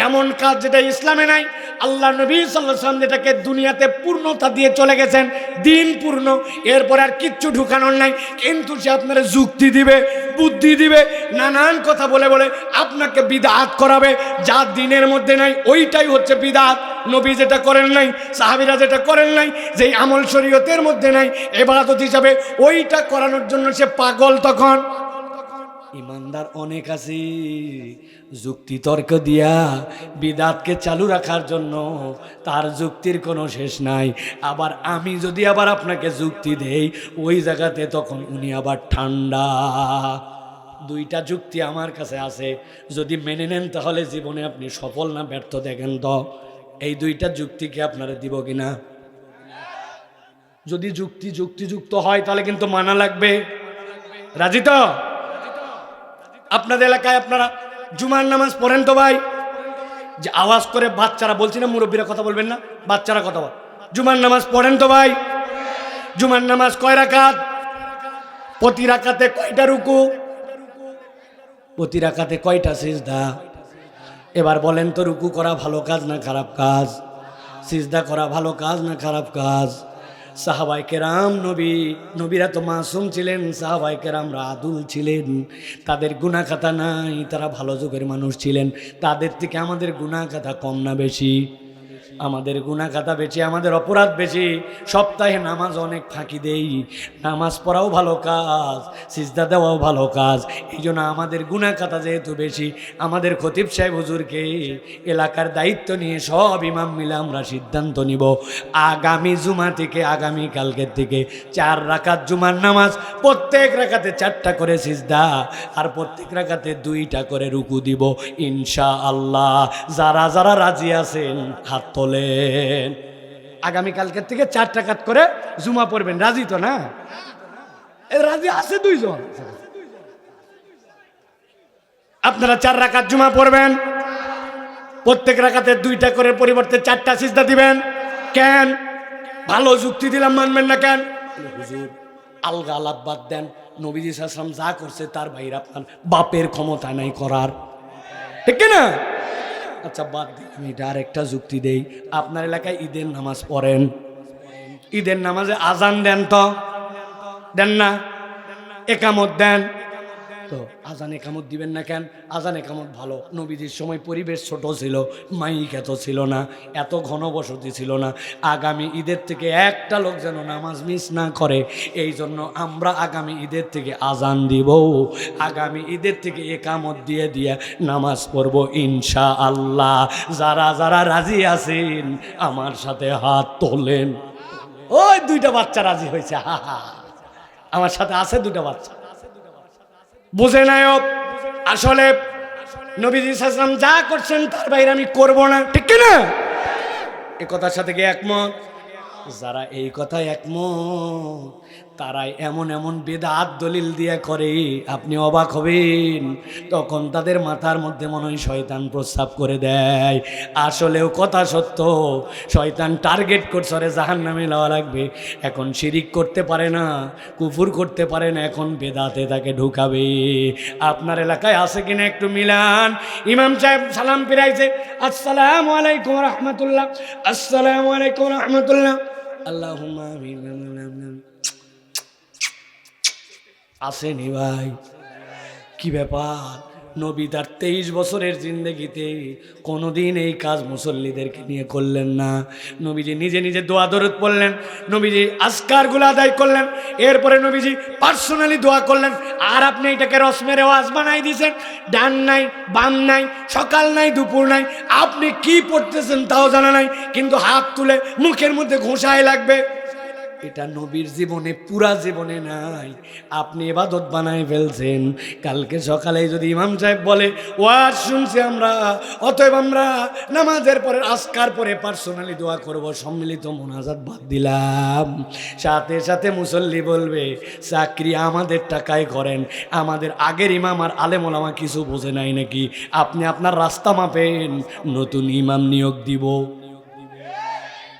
এমন কাজ যেটা ইসলামে নাই। আল্লাহ নবী সাল্লাল্লাহু আলাইহি ওয়াসাল্লাম যেটাকে দুনিয়াতে পূর্ণতা দিয়ে চলে গেছেন, দিন পূর্ণ, এরপরে আর কিচ্ছু ঢুকানোর নাই, কিন্তু সে আপনারা যুক্তি দিবে, বুদ্ধি দিবে, নানান কথা বলে বলে আপনাকে বিদআত করাবে। যা দিনের মধ্যে নাই ওইটাই হচ্ছে বিদআত। নবী যেটা করেন নাই, সাহাবীরা যেটা করেন নাই, যেই আমল শরীয়তের মধ্যে নাই ইবাদত হিসাবে, ওইটা করানোর জন্য সে পাগল। তখন ইমানদার অনেক আছে যুক্তি তর্ক দিয়া বিদআতকে চালু রাখার জন্য, তার যুক্তির কোনো শেষ নাই। আবার আমি যদি আবার আপনাকে যুক্তি দেই ওই জায়গাতে, তখন উনি আবার ঠান্ডা। দুইটা যুক্তি আমার কাছে আছে, যদি মেনে নেন তাহলে জীবনে আপনি সফল না ব্যর্থ দেখেন তো। এই দুইটা যুক্তিকে আপনারা দিব কিনা? যদি যুক্তিযুক্ত হয় তাহলে কিন্তু মানা লাগবে। রাজি তো? আপনাদের এলাকায় আপনারা জুমার নামাজ পড়েন তো ভাই? যে আওয়াজ করে বাচ্চারা, বলছি না মুরব্বীরা কথা বলবেন না, বাচ্চারা কথা বল। জুমার নামাজ পড়েন তো ভাই? জুমার নামাজ কয় রাকাত? প্রতি রাকাতে কয়টা রুকু? প্রতি রাকাতে কয়টা সিজদা? এবার বলেন তো, রুকু করা ভালো কাজ না খারাপ কাজ? সিজদা করা ভালো কাজ না খারাপ কাজ? সাহাবায়ে কেরাম, নবীরা তো মাসুম ছিলেন, সাহাবায়ে কেরামরা আদুল ছিলেন, তাদের গুনাহ খাতা নাই, তারা ভালো যুগের মানুষ ছিলেন। তাদের থেকে আমাদের গুনাহ খাতা কম না বেশি? আমাদের গুনাহ খাতা বেশি, আমাদের অপরাধ বেশি। সপ্তাহে নামাজ অনেক ফাঁকি দেই, নামাজ পড়াও ভালো কাজ, সিজদা দেওয়াও ভালো কাজ। এই জন্য আমাদের গুনাহ খাতা যেহেতু বেশি, আমাদের খতিব সাহেব হুজুরকে এলাকার দায়িত্ব নিয়ে সব ইমাম মিলে আমরা সিদ্ধান্ত নিব, আগামী জুমা থেকে, আগামী কালকের থেকে 4 রাকাত জুমার নামাজ, প্রত্যেক রাকাতে 4টা করে সিজদা আর প্রত্যেক রাকাতে 2টা করে রুকু দিব ইনশাআল্লাহ। যারা যারা রাজি আছেন হাত তোলেন। আগামী কালকের থেকে 4 রাকাত করে জুমা পড়বেন, রাজি তো না? রাজি আছে 2 জন। আপনারা 4 রাকাত জুমা পড়বেন, প্রত্যেক রাকাতে 2টা করে পরিবর্তে 4টা সিজদা দিবেন। কেন? ভালো যুক্তি দিলাম, মানবেন না কেন? হুজুর আলগা আলাপ বাদ দেন, নবীজি সাল্লাল্লাহু আলাইহি ওয়াসাল্লাম যা করছে তার বাইরে আপনার বাপের ক্ষমতা নাই করার, ঠিক না? আচ্ছা বাদ দিন, আমি এটা আরেকটা যুক্তি দেই। আপনার এলাকায় ঈদের নামাজ পড়েন, ঈদের নামাজে আজান দেন তো দেন না? একামত দেন তো, আজান একামত দিবেন না কেন? আজান একামত ভালো। নবীজির সময় পরিবেশ ছোট ছিল, মাইক এত ছিল না, এত ঘনবসতি ছিল না। আগামী ঈদের থেকে একটা লোক যেন নামাজ মিস না করে, এই জন্য আমরা আগামী ঈদের থেকে আজান দিব, আগামী ঈদের থেকে একামত দিয়ে দিয়ে নামাজ পড়ব ইনশাআল্লাহ। যারা যারা রাজি আছেন আমার সাথে হাত তোলেন। ওই দুইটা বাচ্চা রাজি হয়েছে, হা হা, আমার সাথে আছে দুটা বাচ্চা। বুঝে নাই আসলে নবীজি সাল্লাল্লাহু আলাইহি ওয়াসাল্লাম যা করছেন তার বাইরে আমি করব না, ঠিক না? এই কথার সাথে কি একমত? যারা এই কথায় একমত তারাই এমন এমন বেদাত দলিল দিয়ে করে, আপনি অবাক হবেন। তখন তাদের মাথার মধ্যে মনে হয় শয়তান প্রস্রাব করে দেয়। আসলেও কথা সত্য, শয়তান টার্গেট করছে রে জাহান্নামে যাওয়া লাগবে। এখন শিরিক করতে পারে না, কুফর করতে পারে না, এখন বেদাতে তাকে ঢুকাবে। আপনার এলাকায় আছে কিনা একটু মিলান। ইমাম সাহেব সালাম ফিরাইছে, আসসালামু আলাইকুম রাহমাতুল্লাহ, আসসালামু আলাইকুম রাহমাতুল্লাহ, আল্লাহুম্মা আমিন। আসেনি ভাই, কি ব্যাপার? নবী তার 23 বছরের জিন্দেগিতে কোনোদিন এই কাজ মুসল্লিদেরকে নিয়ে করলেন না। নবীজি নিজে নিজে দোয়া দরুদ পড়লেন, নবীজি আজকারগুলো আদায় করলেন, এরপরে নবীজি পার্সোনালি দোয়া করলেন। আর আপনি এটাকে রসমের ওয়াজ বানাই দিয়েছেন। ডান নাই, বাম নাই, সকাল নাই, দুপুর নাই, আপনি কি পড়তেছেন তাও জানা নাই, কিন্তু হাত তুলে মুখের মধ্যে ঘোষায় লাগবে। এটা নবীর জীবনে, পুরা জীবনে নাই। আপনি ইবাদত বানাই ফেলছেন। কালকে সকালে যদি ইমাম সাহেব বলে ওয়াজ শুনছি আমরা, অতএব আমরা নামাজের পরে আজকার পরে পার্সোনালি দোয়া করব, সম্মিলিত মোনাজাত বাদ দিলাম, সাথে সাথে মুসল্লি বলবে চাকরি আমাদের টাকায় করেন, আমাদের আগের ইমাম আর আলেম ওলামা কিছু বোঝে নাই নাকি? আপনি আপনার রাস্তা মাপেন, নতুন ইমাম নিয়োগ দিব।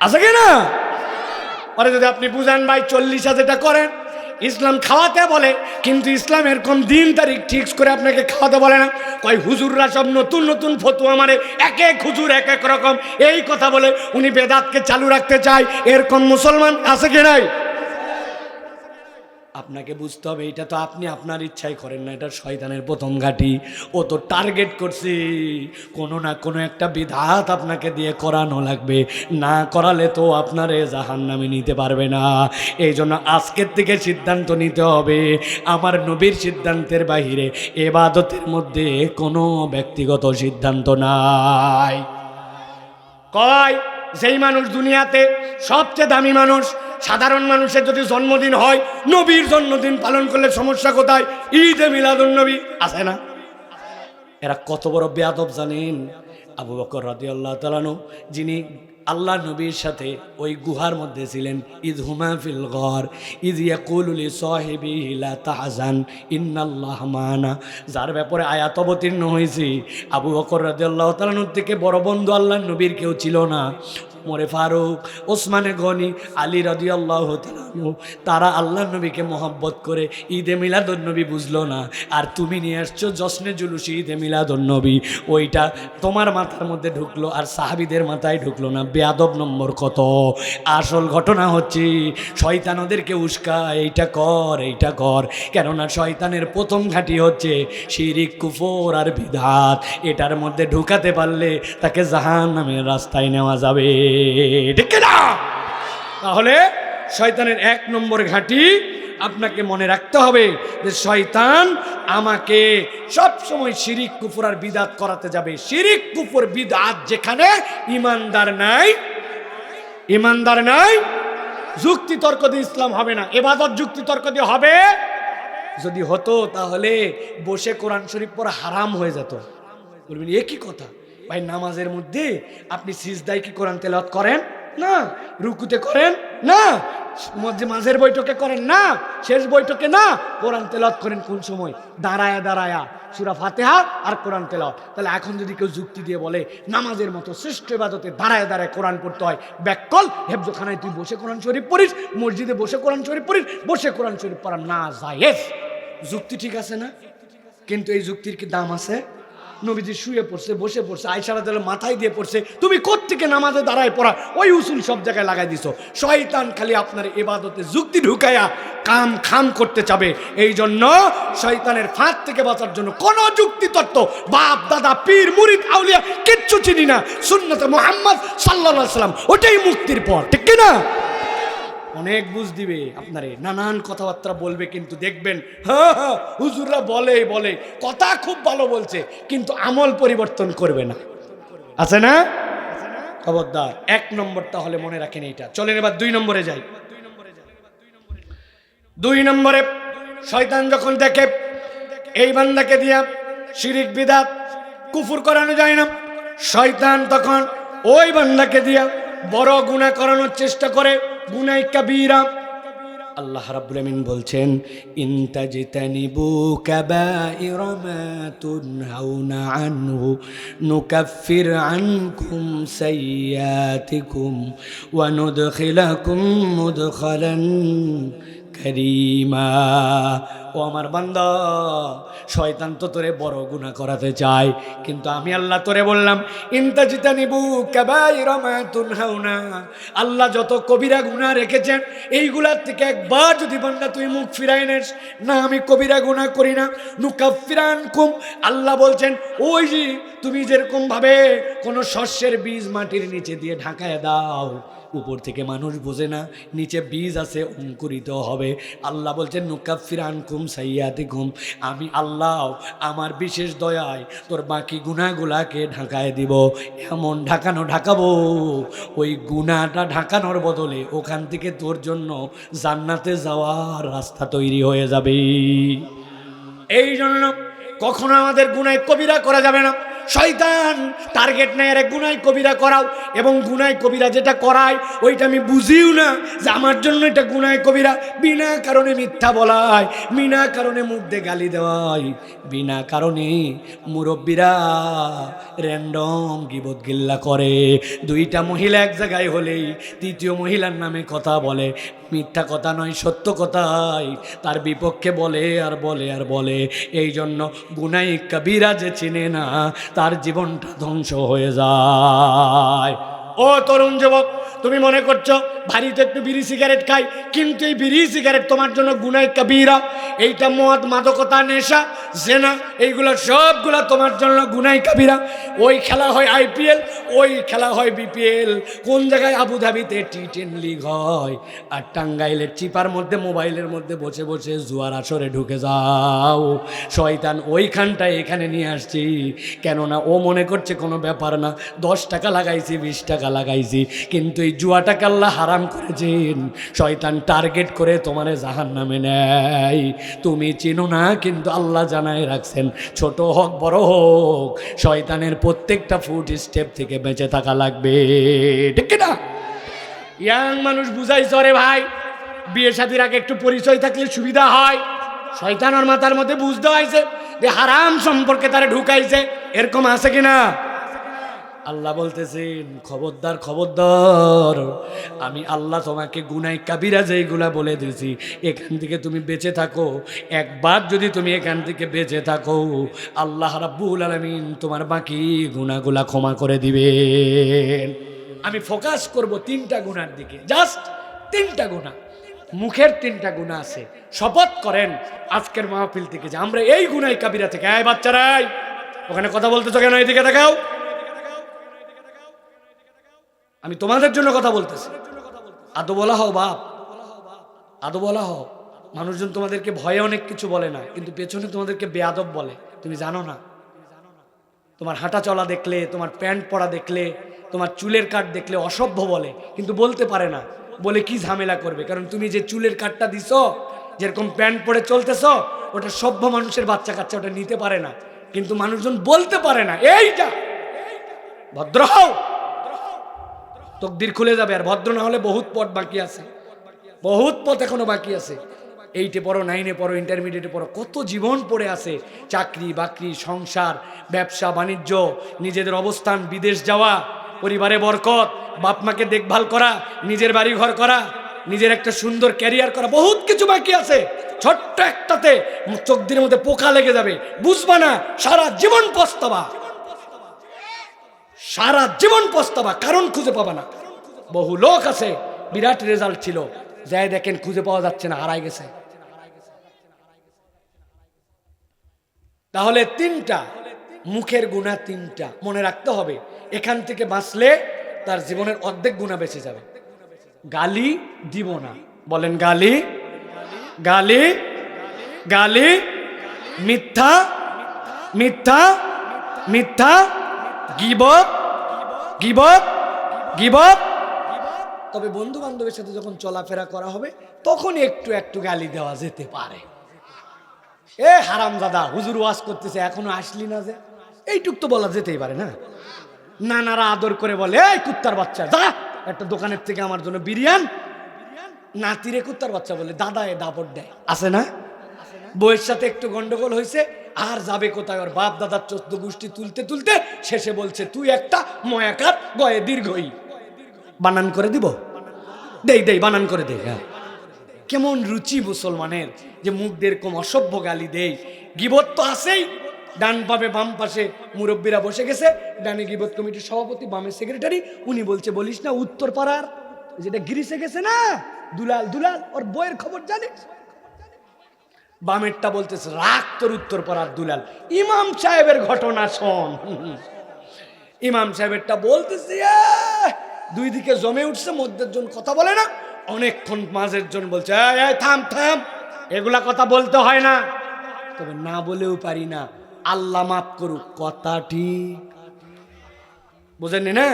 আছে কিনা? পরে যদি আপনি বুঝান ভাই 40 যেটা করেন, ইসলাম খাওয়াতে বলে, কিন্তু ইসলাম এরকম দিন তারিখ ঠিক করে আপনাকে খাওয়াতে বলে না। কয় হুজুররা সব নতুন নতুন ফতোয়া মারে, এক এক হুজুর এক এক রকম এই কথা বলে, উনি বেদাতকে চালু রাখতে চায়, এরকম মুসলমান আছে কি নাই? আপনাকে বুঝতে হবে এটা তো আপনি আপনার ইচ্ছাই করেন না, এটা শয়তানের প্রথম ঘাঁটি। ও তো টার্গেট করছে, কোনো না কোনো একটা বিধাত আপনাকে দিয়ে করানো লাগবে, না করালে তো আপনারে জাহান্নামে নিতে পারবে না। এই জন্য আজকের থেকে সিদ্ধান্ত নিতে হবে, আমার নবীর সিদ্ধান্তের বাহিরে ইবাদতের মধ্যে কোনো ব্যক্তিগত সিদ্ধান্ত নাই। কয় যেই মানুষ দুনিয়াতে সবচেয়ে দামি মানুষ, সাধারণ মানুষের যদি জন্মদিন হয়, নবীর জন্মদিন পালন করলে সমস্যা কোথায়? ঈদে মিলাদুন নবী আছে না? এরা কত বড় বেয়াদব জানেন? আবু বকর রাদিয়াল্লাহু তাআলা আনহু, যিনি আল্লাহ নবীর সাথে ওই গুহার মধ্যে ছিলেন, ইদ হুমা ফিল গার ইদ ইয়াকুলু লিসাহিবিহি লা তাহজান ইন্নাল্লাহা মা'ানা, যার ব্যাপারে আয়াত অবতীর্ণ হয়েছে। আবু বকর রাদিয়াল্লাহু তাআলা আনহু থেকে বড় বন্ধু আল্লাহর নবীর কেউ ছিল না। ওমরে ফারুক, ওসমানে গনি, আলী রাদিয়াল্লাহু তাআলা আনহু, তারা আল্লাহর নবীকে মহব্বত করে ঈদে মিলাদুন নবী বুঝলো না। আর তুমি নিয়ে আসছো জশ্নে জুলুসে ঈদে মিলাদুন নবী, ওইটা তোমার মাথার মধ্যে ঢুকলো আর সাহাবীদের মাথায় ঢুকলো না। বেয়াদব নম্বর কত! আসল ঘটনা হচ্ছে শয়তান ওদেরকে উস্কায়, এইটা কর এইটা কর, কেননা শয়তানের প্রথম ঘাঁটি হচ্ছে শিরিক, কুফর আর বিদআত। এটার মধ্যে ঢুকাতে পারলে তাকে জাহান্নামের রাস্তায় নেওয়া যাবে, ঠিক না? তাহলে শয়তানের 1 নম্বর ঘাঁটি আপনাকে মনে রাখতে হবে যে শয়তান আমাকে সব সময় শিরিক, কুফর আর বিদআত করাতে যাবে। শিরিক, কুফর, বিদআত যেখানে ইমানদার নাই, ইমানদার নাই, যুক্তি তর্ক দিয়ে ইসলাম হবে না। ইবাদত যুক্তি তর্ক দিয়ে হবে, যদি হতো তাহলে বসে কোরআন শরীফ পড়া হারাম হয়ে যেত। বলবেন এ কি কথা ভাই? নামাজের মধ্যে আপনি সিজদায় কি কোরআন তেলাওয়াত করেন না? রুকুতে করেন না? মাঝের বৈঠকে করেন না, শেষ বৈঠকে না, কোরআন তেলাওয়াত করেন কোন সময়? দাঁড়ায়া দাঁড়ায়া সূরা ফাতিহা আর কোরআন তেলাওয়াত। তাহলে এখন যদি কেউ যুক্তি দিয়ে বলে নামাজের মতো শ্রেষ্ঠ ইবাদতে দাঁড়ায় দাঁড়ায় কোরআন পড়তে হয়, ব্যাককল, হেফজখানায় তুই বসে কোরআন শরীফ পড়িস, মসজিদে বসে কোরআন শরীফ পড়িস, বসে কোরআন শরীফ পড়া না জায়েজ। যুক্তি ঠিক আছে না? কিন্তু এই যুক্তির কি দাম আছে? নবীজি শুয়ে পড়ছে, বসে পড়ছে, আয়েশা রাদিয়াল্লাহু মাথায় দিয়ে পড়ছে, তুমি কোত্থেকে নামাজে দাঁড়ায় পড়া ওই উসুল সব জায়গায় লাগাই দিছো। শয়তান খালি আপনার ইবাদতে যুক্তি ঢুকায়া কাম খাম করতে চাবে। এই জন্য শয়তানের ফাঁদ থেকে বাঁচার জন্য কোন যুক্তি তত্ত্ব, বাপ দাদা পীর মুরিদ আউলিয়া কিচ্ছু চিনি না, সুন্নতে মুহাম্মদ সাল্লাল্লাহু আলাইহি সাল্লাম, ওটাই মুক্তির পথ, ঠিক কি না? অনেক বুঝ দিবে আপনারে, নানান কথাবার্তা বলবে, কিন্তু দেখবেন হ্যাঁ হ্যাঁ হুজুররা বলে কথা খুব ভালো বলছে, কিন্তু আমল পরিবর্তন করবে না, আছে না? খবরদার। এক নম্বর তাহলে মনে রাখেন এইটা। চলেন এবার 2 নম্বরে যাই। 2 নম্বরে শয়তান যখন দেখে এই বান্দাকে দিয়া শিরিক বিদআত কুফর করানো যায় না, শয়তান তখন ওই বান্দাকে দিয়া বড় গুনাহ করানোর চেষ্টা করে, গুনাহ কাবীরা। আল্লাহ রাব্বুল আমিন বলছেন, ইন তাজতানিবু কাবাইরা মা তুনহাউনা আনহু নুকাফির আনকুম সাইয়্যাতিকুম ওয়া নুদখিলাকুম মুদখালান কারীমা। ও আমার বান্দা, শয়তান তো তোরে বড় গুনাহ করাতে চায়, কিন্তু আমি আল্লাহ তোরে বললাম ইনতাজিতানিবু কাবাইরা মা তুনহাউনা, আল্লাহ যত কবিরা গুনাহ রেখেছেন এইগুলার থেকে একবার যদি বান্দা তুই মুখ ফিরাই নেস, না আমি কবিরা গুনাহ করি না, নুকাফিরানকুম, আল্লাহ বলছেন ওই যে তুমি যেরকম ভাবে কোন শস্যের বীজ মাটির নিচে দিয়ে ঢাকায় দাও, উপর থেকে মানুষ বোঝে না নিচে বীজ আছে, অঙ্কুরিত হবে। আল্লাহ বলছেন নুকাফির আনকুম সাইয়্যাতিকুম, আমি আল্লাহ আমার বিশেষ দয়ায় তোর বাকি গুনাহগুলাকে ঢাকায় দিব, এমন ঢাকাবো ওই গুনাহটা ঢাকানোর বদলে ওখান থেকে তোর জন্য জান্নাতে যাওয়ার রাস্তা তৈরি হয়ে যাবে। এই জন্য কখনো আমাদের গুনাহ কবিরা করা যাবে না। শয়তান টার্গেট নেয় আরে গুনাহ কবিরা করাও, এবং গুনাহ কবিরা যেটা করায় ওইটা আমি বুঝিও না যে আমার জন্য এটা গুনাহ কবিরা। বিনা কারণে মিথ্যা বলায়, বিনা কারণে মুখ দিয়ে গালি দেওয়ায়, বিনা কারণে মুরব্বীরা র্যান্ডম গিবত গিল্লা করে। 2টা মহিলা এক জায়গায় হলেই 3য় মহিলার নামে কথা বলে, মিথ্যা কথা নয় সত্য কথাই তার বিপক্ষে বলে আর বলে আর বলে। এই জন্য গুনাহ কবিরা যে চিনে না তার জীবনটা ধ্বংস হয়ে যায়। ও তরুণ যুবক, তুমি মনে করছো বাড়িতে একটু বিড়ি সিগারেট খাই, কিন্তু এই বিড়ি সিগারেট তোমার জন্য গুনাহ কবিরা। এইটা মদ, মাদকতা, নেশা, জেনা, এইগুলো সবগুলা তোমার জন্য গুনাহ কবিরা। ওই খেলা হয় IPL, ওই খেলা হয় BPL, কোন জায়গায় আবুধাবিতে T10 লিগ হয়, আর টাঙ্গাইলের চিপার মধ্যে মোবাইলের মধ্যে বসে বসে জুয়ার আসরে ঢুকে যাও। শয়তান ওইখানটায় এখানে নিয়ে আসছি, কেননা ও মনে করছে কোনো ব্যাপার না, 10 টাকা লাগাইছি 20 টাকা লাগাইছি, কিন্তু এই জুয়াটাকে আল্লাহ হারাম করেছেন। শয়তান টার্গেট করে তোমারে জাহান্নামে নেয়। তুমি চিনো না, কিন্তু আল্লাহ জানায় রাখছেন, ছোট হোক বড় হোক শয়তানের প্রত্যেকটা ফুট স্টেপ থেকে বেঁচে থাকা লাগবে, ঠিক না? ইয়াং মানুষ বুঝাইছ রে ভাই, বিয়ে শাদীর আগে একটু পরিচয় থাকলে সুবিধা হয়। শয়তান ওর মাথার মধ্যে বুঝতে হয়েছে যে হারাম সম্পর্কে তারা ঢুকাইছে, এরকম আছে কিনা? আল্লাহ বলতেছেন খবরদার খবরদার, আমি আল্লাহ তোমাকে গুনাহ কাবিরা যেইগুলা বলে দিয়েছি এখান থেকে তুমি বেঁচে থাকো। একবার যদি তুমি এখান থেকে বেঁচে থাকো, আল্লাহ রাব্বুল আলামিন তোমার বাকি গুনাহগুলা ক্ষমা করে দিবেন। আমি ফোকাস করব 3টা গুনার দিকে, জাস্ট 3টা গুনাহ। মুখের 3টা গুনাহ আছে। শপথ করেন আজকের মাহফিল থেকে যে আমরা এই গুনাহ কাবিরা থেকে, এই বাচ্চারাই ওখানে কথা বলতেছো কেন? এইদিকে দেখাও, আমি তোমাদের জন্য কথা বলতেছি। আদো বলা হও বাপ, আদো বলা হও। মানুষজন তোমাদেরকে ভয়ে অনেক কিছু বলে না, কিন্তু পেছনে তোমাদেরকে বেয়াদব বলে, তুমি জানো না। তোমার হাঁটা চলা দেখলে, তোমার প্যান্ট পরা দেখলে, তোমার চুলের কাট দেখলে অসভ্য বলে, কিন্তু বলতে পারে না। বলে কি ঝামেলা করবে? কারণ তুমি যে চুলের কাটটা দিছো, যেরকম প্যান্ট পরে চলতেছ, ওটা সভ্য মানুষের বাচ্চা কাচ্চা ওটা নিতে পারে না, কিন্তু মানুষজন বলতে পারে না। এইটা ভদ্র হও, তকদির খুলে যাবে। আর ভদ্র না হলে বহুত পথ বাকি আছে। বহুত পথ এখনো বাকি আছে। 8-এ পড়ো, 9-এ পড়ো, ইন্টারমিডিয়েটে পড়ো, কত জীবন পড়ে আছে। চাকরি বাকরি, সংসার, ব্যবসা বাণিজ্য, নিজেদের অবস্থান, বিদেশ যাওয়া, পরিবারে বরকত, বাপ মাকে দেখভাল করা, নিজের বাড়ি ঘর করা, নিজের একটা সুন্দর ক্যারিয়ার করা, বহুত কিছু বাকি আছে। ছোট্ট একটাতে চোখ দিনের মধ্যে পোকা লেগে যাবে, বুঝবা না, সারা জীবন পস্তাবা, সারা জীবন পস্তাবা, কারণ খুঁজে পাবা না। বহু লোক আছে বিরাট রেজাল্ট ছিল, যাই দেখেন খুঁজে পাওয়া যাচ্ছে না, হারাই গেছে। তাহলে 3টা মুখের গুনাহ, 3টা মনে রাখতে হবে। এখান থেকে বাঁচলে তার জীবনের অর্ধেক গুনাহ বেঁচে যাবে। গালি দিব না, বলেন গালি, গালি, গালি, মিথ্যা, মিথ্যা, মিথ্যা, গীবত, গীবত, গীবত। তবে বন্ধু বান্ধবের সাথে যখন চলাফেরা করা হবে তখন একটু একটু গালি দেওয়া যেতে পারে। এ হারামজাদা, হুজুর ওয়াজ করতেছে এখনো আসলি না যে, এইটুক তো বলা যেতেই পারে না। নানারা আদর করে বলে, এই কুত্তার বাচ্চা, যা একটা দোকানের থেকে আমার জন্য বিরিয়ানি। নাতিরে কুত্তার বাচ্চা বলে, দাদা এ দাপট দেয়, আছে না? বউয়ের সাথে একটু গন্ডগোল হয়েছে, আর যাবে কোথায়, ওর বাপ দাদার 14 গোষ্ঠী তুলতে তুলতে শেষে বলছে, তুই একটা ময়াকার গয়ে দীর্ঘই। বানান করে দিব, দেই দেই বানান করে দেই। হ্যাঁ, কেমন রুচি মুসলমানের যে মুখ দিয়ে এরকম অসভ্য গালি দেই। গীবত তো আছেই, ডান পাবে বাম পাশে মুরব্বীরা বসে গেছে, ডানে গীবত কমিটির সভাপতি, বামে সেক্রেটারি, উনি বলছে, বলিস না উত্তর পাড়ার যেটা গিরিসে গেছে না দুলাল, দুলাল ওর বইয়ের খবর জানিস। বামেরটা বলতেছে, রাগ তোর উত্তর পাড়ার দুলাল, ইমাম সাহেবের ঘটনা শোন। ইমাম সাহেবেরটা বলতেছে, দুই দিকে জমে উঠছে, মধ্যের জন কথা বলে না, অনেকক্ষণ মাঝের জন বলছে, থাম থাম, এগুলা কথা বলতে হয় না। তবে না বলেও পারি না, আল্লাহ মাফ করুক, কথা ঠিক বুঝেননি না?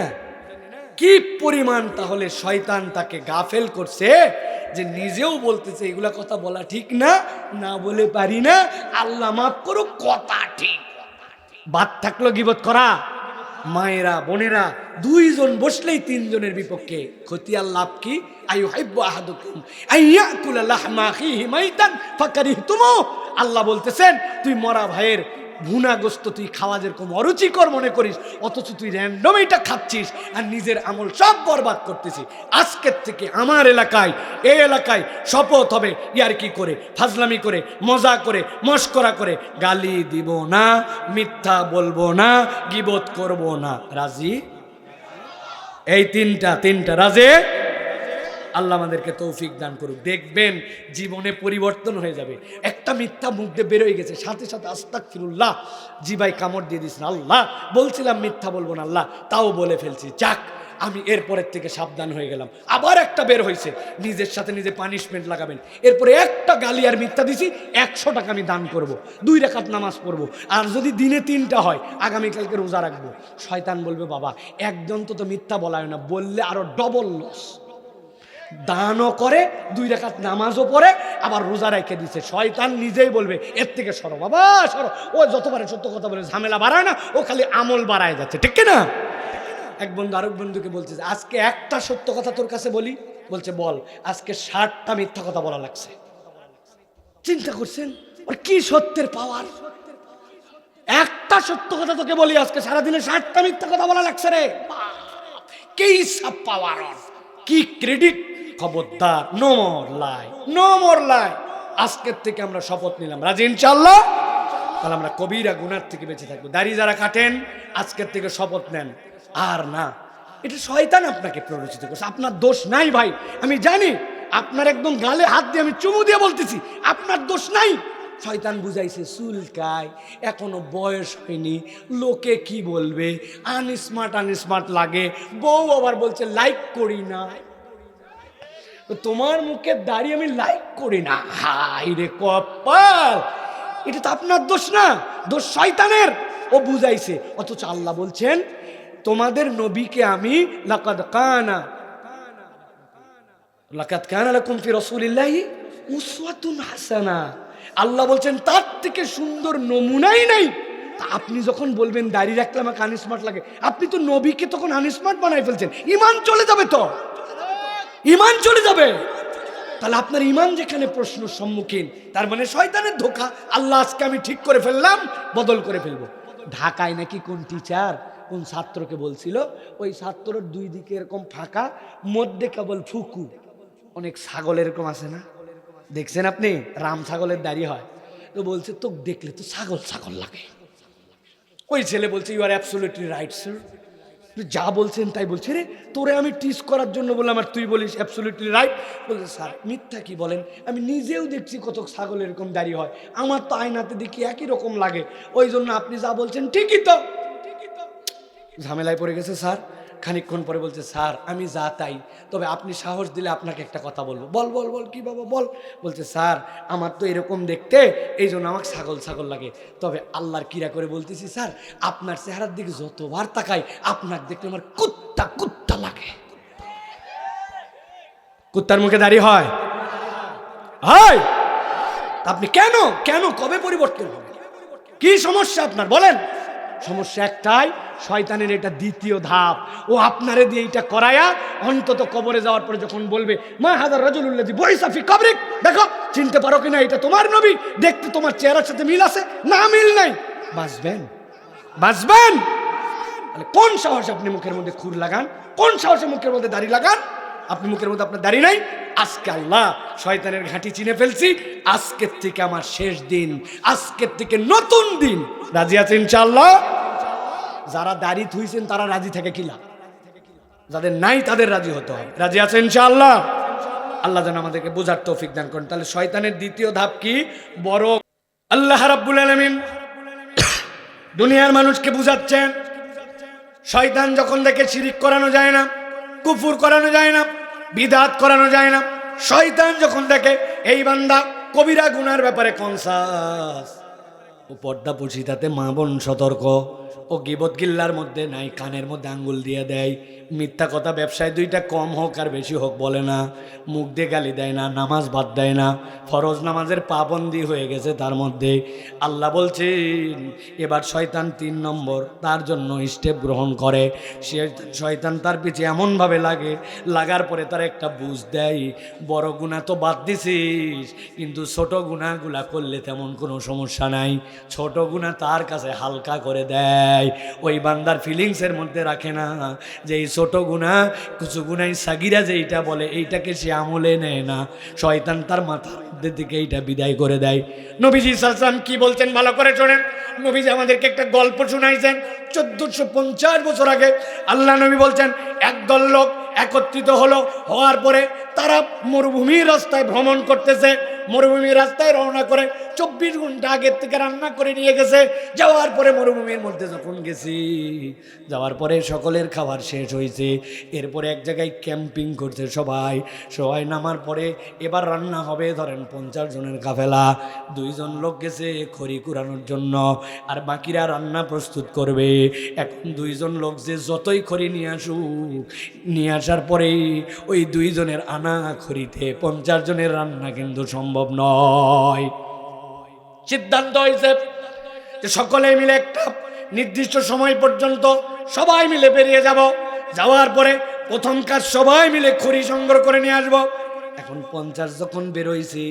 কি পরিমাণ তাহলে শয়তান তাকে গাফেল করছে যে নিজেও বলতেছে এগুলা কথা বলা ঠিক না, না বলে পারি না, আল্লাহ মাফ করুক, কথা ঠিক। বাদ থাকলো গীবত করা। মায়েরা বোনেরা, 2 জন বসলেই 3 জনের বিপক্ষে ক্ষতি আর লাভ কি? আইয়ুহিব্বু আহাদুকুম আইয়াকুলা লাহমা আখিহি মাইতান ফাকারিহতুমু। আল্লাহ বলতেছেন, তুই মরা ভাইয়ের ভুনা গোস্ত তুই খাওয়া যেরকম অরুচিকর মনে করিস, অথচ তুই র্যান্ডম এটা খাচ্ছিস আর নিজের আমল সব বরবাদ করতেছিস। আজকের থেকে আমার এলাকায়, এই এলাকায় শপথ হবে, ইয়ারকি করে, ফাজলামি করে, মজা করে, মস্করা করে গালি দিব না, মিথ্যা বলবো না, গীবত করব না। রাজি? এই 3টা রাজি? আল্লাহ আমাদেরকে তৌফিক দান করুক। দেখবেন জীবনে পরিবর্তন হয়ে যাবে। একটা মিথ্যা মুখ দিয়ে বেরোয় গেছে, সাথে সাথে আস্তাগফিরুল্লাহ, জিবাই কামড় দিয়ে দিয়েছেন, আল্লাহ বলছিলাম মিথ্যা বলবো না, আল্লাহ তাও বলে ফেলছি, যাক আমি এরপরের থেকে সাবধান হয়ে গেলাম। আবার একটা বের হয়েছে, নিজের সাথে নিজে পানিশমেন্ট লাগাবেন। এরপরে একটা গালি আর মিথ্যা দিছি, 100 টাকা আমি দান করব, 2 রাকাত নামাজ পড়বো, আর যদি দিনে 3টা হয় আগামীকালকে রোজা রাখবো। শয়তান বলবে, বাবা একজন তো মিথ্যা বলায় না, বললে আরো ডবল লস। দানও করে, 2 রাকাত নামাজও পড়ে, আবার রোজা রেখে দিছে। শয়তান নিজেই বলবে, এর থেকে সরো বাবা সরো, ও যতবারে সত্য কথা বলে ঝামেলা বাড়ায় না, ও খালি আমল বাড়ায় যাচ্ছে, ঠিক না? এক বন্ধু আরেক বন্ধুকে বলছে, আজকে একটা সত্য কথা তোর কাছে বলি, বলছে বল। আজকে 60টা মিথ্যা কথা বলা লাগছে। চিন্তা করছেন ওর কি সত্যের পাওয়ার? একটা সত্য কথা তোকে বলি, আজকে সারাদিনে 60টা মিথ্যা কথা বলা লাগছে রে। কি সব পাওয়ার, কি ক্রেডিট! খবরদার, নো মোর লাই, নো মোর লাই। আজকের থেকে আমরা শপথ নিলাম, রাজি ইনশাআল্লাহ? তাহলে আমরা কবিরা গুনার থেকে বেঁচে থাকবো। দাড়ি যারা কাটেন, আজকের থেকে শপথ নেন আর না। এটা শয়তান আপনাকে প্ররোচিত করছে, আপনার দোষ নাই ভাই। আমি জানি আপনার একদম গালে হাত দিয়ে আমি চুমু দিয়ে বলতেছি, আপনার দোষ নাই। শয়তান বুঝাইছে, চুলকায়, এখনো বয়স হয়নি, লোকে কি বলবে, আনস্মার্ট লাগে। বউ আবার বলছে লাইক করি না, তোমার মুখের দাড়ি আমি লাইক করি না। হাই রে কপাল! এটা তো আপনার দোষ না, দোষ শয়তানের। ও বুঝাইছে, অথচ আল্লাহ বলছেন তোমাদের নবীকে আমি লাকাদ কানা লাকুম ফি রাসূলিল্লাহি উসওয়াতুন হাসানা, আল্লাহ বলছেন তার থেকে সুন্দর নমুনাই নাই। তা আপনি যখন বলবেন দাড়ি রাখলে আমাকে আনস্মার্ট লাগে, আপনি তো নবীকে তখন আনস্মার্ট বানাই ফেলছেন। ঈমান চলে যাবে, তো ঈমান চলে যাবে। তাহলে আপনার ইমান যেখানে প্রশ্নের সম্মুখীন, তার মানে শয়তানের ধোঁকা। আল্লাহ আজকে আমি ঠিক করে ফেললাম, বদল করে ফেলবো। ঢাকায় নাকি কোন টিচার কোন ছাত্রকে বলছিল, ওই ছাত্রর দুই দিকে এরকম ফাঁকা, মধ্যে কেবল ফুকু। অনেক ছাগল এরকম আছে না, দেখছেন আপনি, রাম ছাগলের দাড়ি হয়, তো বলছে তো দেখলে তো ছাগল ছাগল লাগে। ওই ছেলে বলছে you are absolutely right sir, যা বলছেন তাই বলছে। রে তোরে আমি টিচ করার জন্য বললাম আর তুই বলিস অ্যাবসলিউটলি রাইট। বলছে স্যার মিথ্যা কি বলেন, আমি নিজেও দেখছি কত ছাগল এরকম দাঁড়িয়ে হয়, আমার তো আয়নাতে দেখি একই রকম লাগে, ওই জন্য আপনি যা বলছেন ঠিকই তো। ঝামেলায় পড়ে গেছে স্যার। খানিকক্ষণ পরে বলছে স্যার আমি যা তাই, তবে আপনি সাহস দিলে আপনাকে একটা কথা বলবো। বল বল বল, কি বাবা বল। বলছে স্যার আমার তো এরকম দেখতে, এই জন্য আমাকে ছাগল ছাগল লাগে, তবে আল্লাহর কিরা করে বলতেছি স্যার, আপনার চেহারার দিকে যতবার তাকাই আপনাকে দেখলে আমার কুত্তা কুত্তা লাগে। কুত্তার মুখে দাড়ি হয়? হয়। আপনি কেন কেন কবে পরিবর্তন হবে? কি সমস্যা আপনার বলেন? সমস্যা একটাই, শয়তানের এটা দ্বিতীয় ধাপ। ও আপনারে দিয়ে এটা করায়া অন্তত কবরে যাওয়ার পরে যখন বলবে মা হাজার রাজুলুল্লাহি বয়সা ফি কবরিক, দেখো চিনতে পারো কিনা এটা তোমার নবী, দেখতে তোমার চেহারার সাথে মিল আছে না, মিল নাই, বাঁচবেন বাঁচবেন। তাহলে কোন সাহসে আপনি মুখের মধ্যে খুর লাগান? কোন সাহসে মুখের মধ্যে দাড়ি লাগান? আপনি মুখের মধ্যে আপনার দাড়ি নাই। আজকে আল্লাহ শয়তানের ঘাঁটি চিনে ফেলছি, আজকের থেকে আমার শেষ দিন, আজকের থেকে নতুন দিন। রাজি আছেন ইনশাআল্লাহ? যারা দাড়ি থুইছেন তারা রাজি থাকে কিলা, যাদের নাই তাদের রাজি হতে হয়। রাজি আছেন ইনশাআল্লাহ? আল্লাহ যেন আমাদেরকে বোঝার তৌফিক দান করেন। তাহলে শয়তানের দ্বিতীয় ধাপ কি? বড় আল্লাহ রাব্বুল আলামিন দুনিয়ার মানুষকে বুঝাচ্ছেন, শয়তান যখন দেখে শিরিক করানো যায় না, কুফুর করানো যায় না, বিদআত করানো যায় না, শয়তান যখন দেখে এই বান্দা কবিরা গুনার ব্যাপারে কনসাস, ও পর্দা পুশিতাতে মা বোন সতর্ক, ও গিবত গিল্লার মধ্যে নাই, কানের মধ্যে আঙ্গুল দিয়ে দেয়, মিথ্যা কথা ব্যবসায় দুইটা কম হোক আর বেশি হোক বলে না, মুখ দিয়ে গালি দেয় না, নামাজ বাদ দেয় না, ফরজ নামাজের পাবন্দি হয়ে গেছে তার মধ্যে। আল্লাহ বলছেন এবার শয়তান 3 নম্বর তার জন্য স্টেপ গ্রহণ করে। সে শয়তান তার পিছে এমনভাবে লাগে, লাগার পরে তার একটা বুঝ দেয়, বড় গুনাহ তো বাদ দিছিস, কিন্তু ছোট গুনাহগুলা করলে তেমন কোনো সমস্যা নাই। ছোট গুনাহ তার কাছে হালকা করে দেয়, ওই বান্দার ফিলিংসের মধ্যে রাখে না যে এই ছোট গুনাহ, কিছু গুনাহ সাগিরা যেইটা বলে এইটাকে সে আমলে নেয় না, শয়তান তার মাথার মধ্যে থেকে এইটা বিদায় করে দেয়। নবীজি সাল্লাল্লাহু আলাইহি ওয়াসাল্লাম কি বলছেন ভালো করে শোনেন। নবীজি আমাদেরকে একটা গল্প শুনাইছেন 1450 বছর আগে। আল্লাহ নবী বলছেন একদল লোক একত্রিত হওয়ার পরে তারা মরুভূমির রাস্তায় ভ্রমণ করতেছে। মরুভূমির রাস্তায় রওনা করে 24 ঘন্টা আগের থেকে রান্না করে নিয়ে গেছে। যাওয়ার পরে মরুভূমির মধ্যে যখন গেছি, যাওয়ার পরে সকলের খাবার শেষ হয়েছে, এরপরে এক জায়গায় ক্যাম্পিং করছে সবাই নামার পরে এবার রান্না হবে। ধরেন 50 জনের কাফেলা, 2 জন লোক গেছে খড়ি কুড়ানোর জন্য, আর বাকিরা রান্না প্রস্তুত করবে। এখন 2 জন লোক যে যতই খড়ি নিয়ে আসার পরে ওই 2 জনের আনা খড়িতে 50 জনের রান্না কিন্তু সম্ভব নয়। সিদ্ধান্ত হয়েছে যে সকলে মিলে একটা নির্দিষ্ট সময় পর্যন্ত সবাই মিলে বেরিয়ে যাওয়ার পরে প্রথম কাজ সবাই মিলে খড়ি সংগ্রহ করে নিয়ে আসবো। এখন 50 যখন বেরোইছে,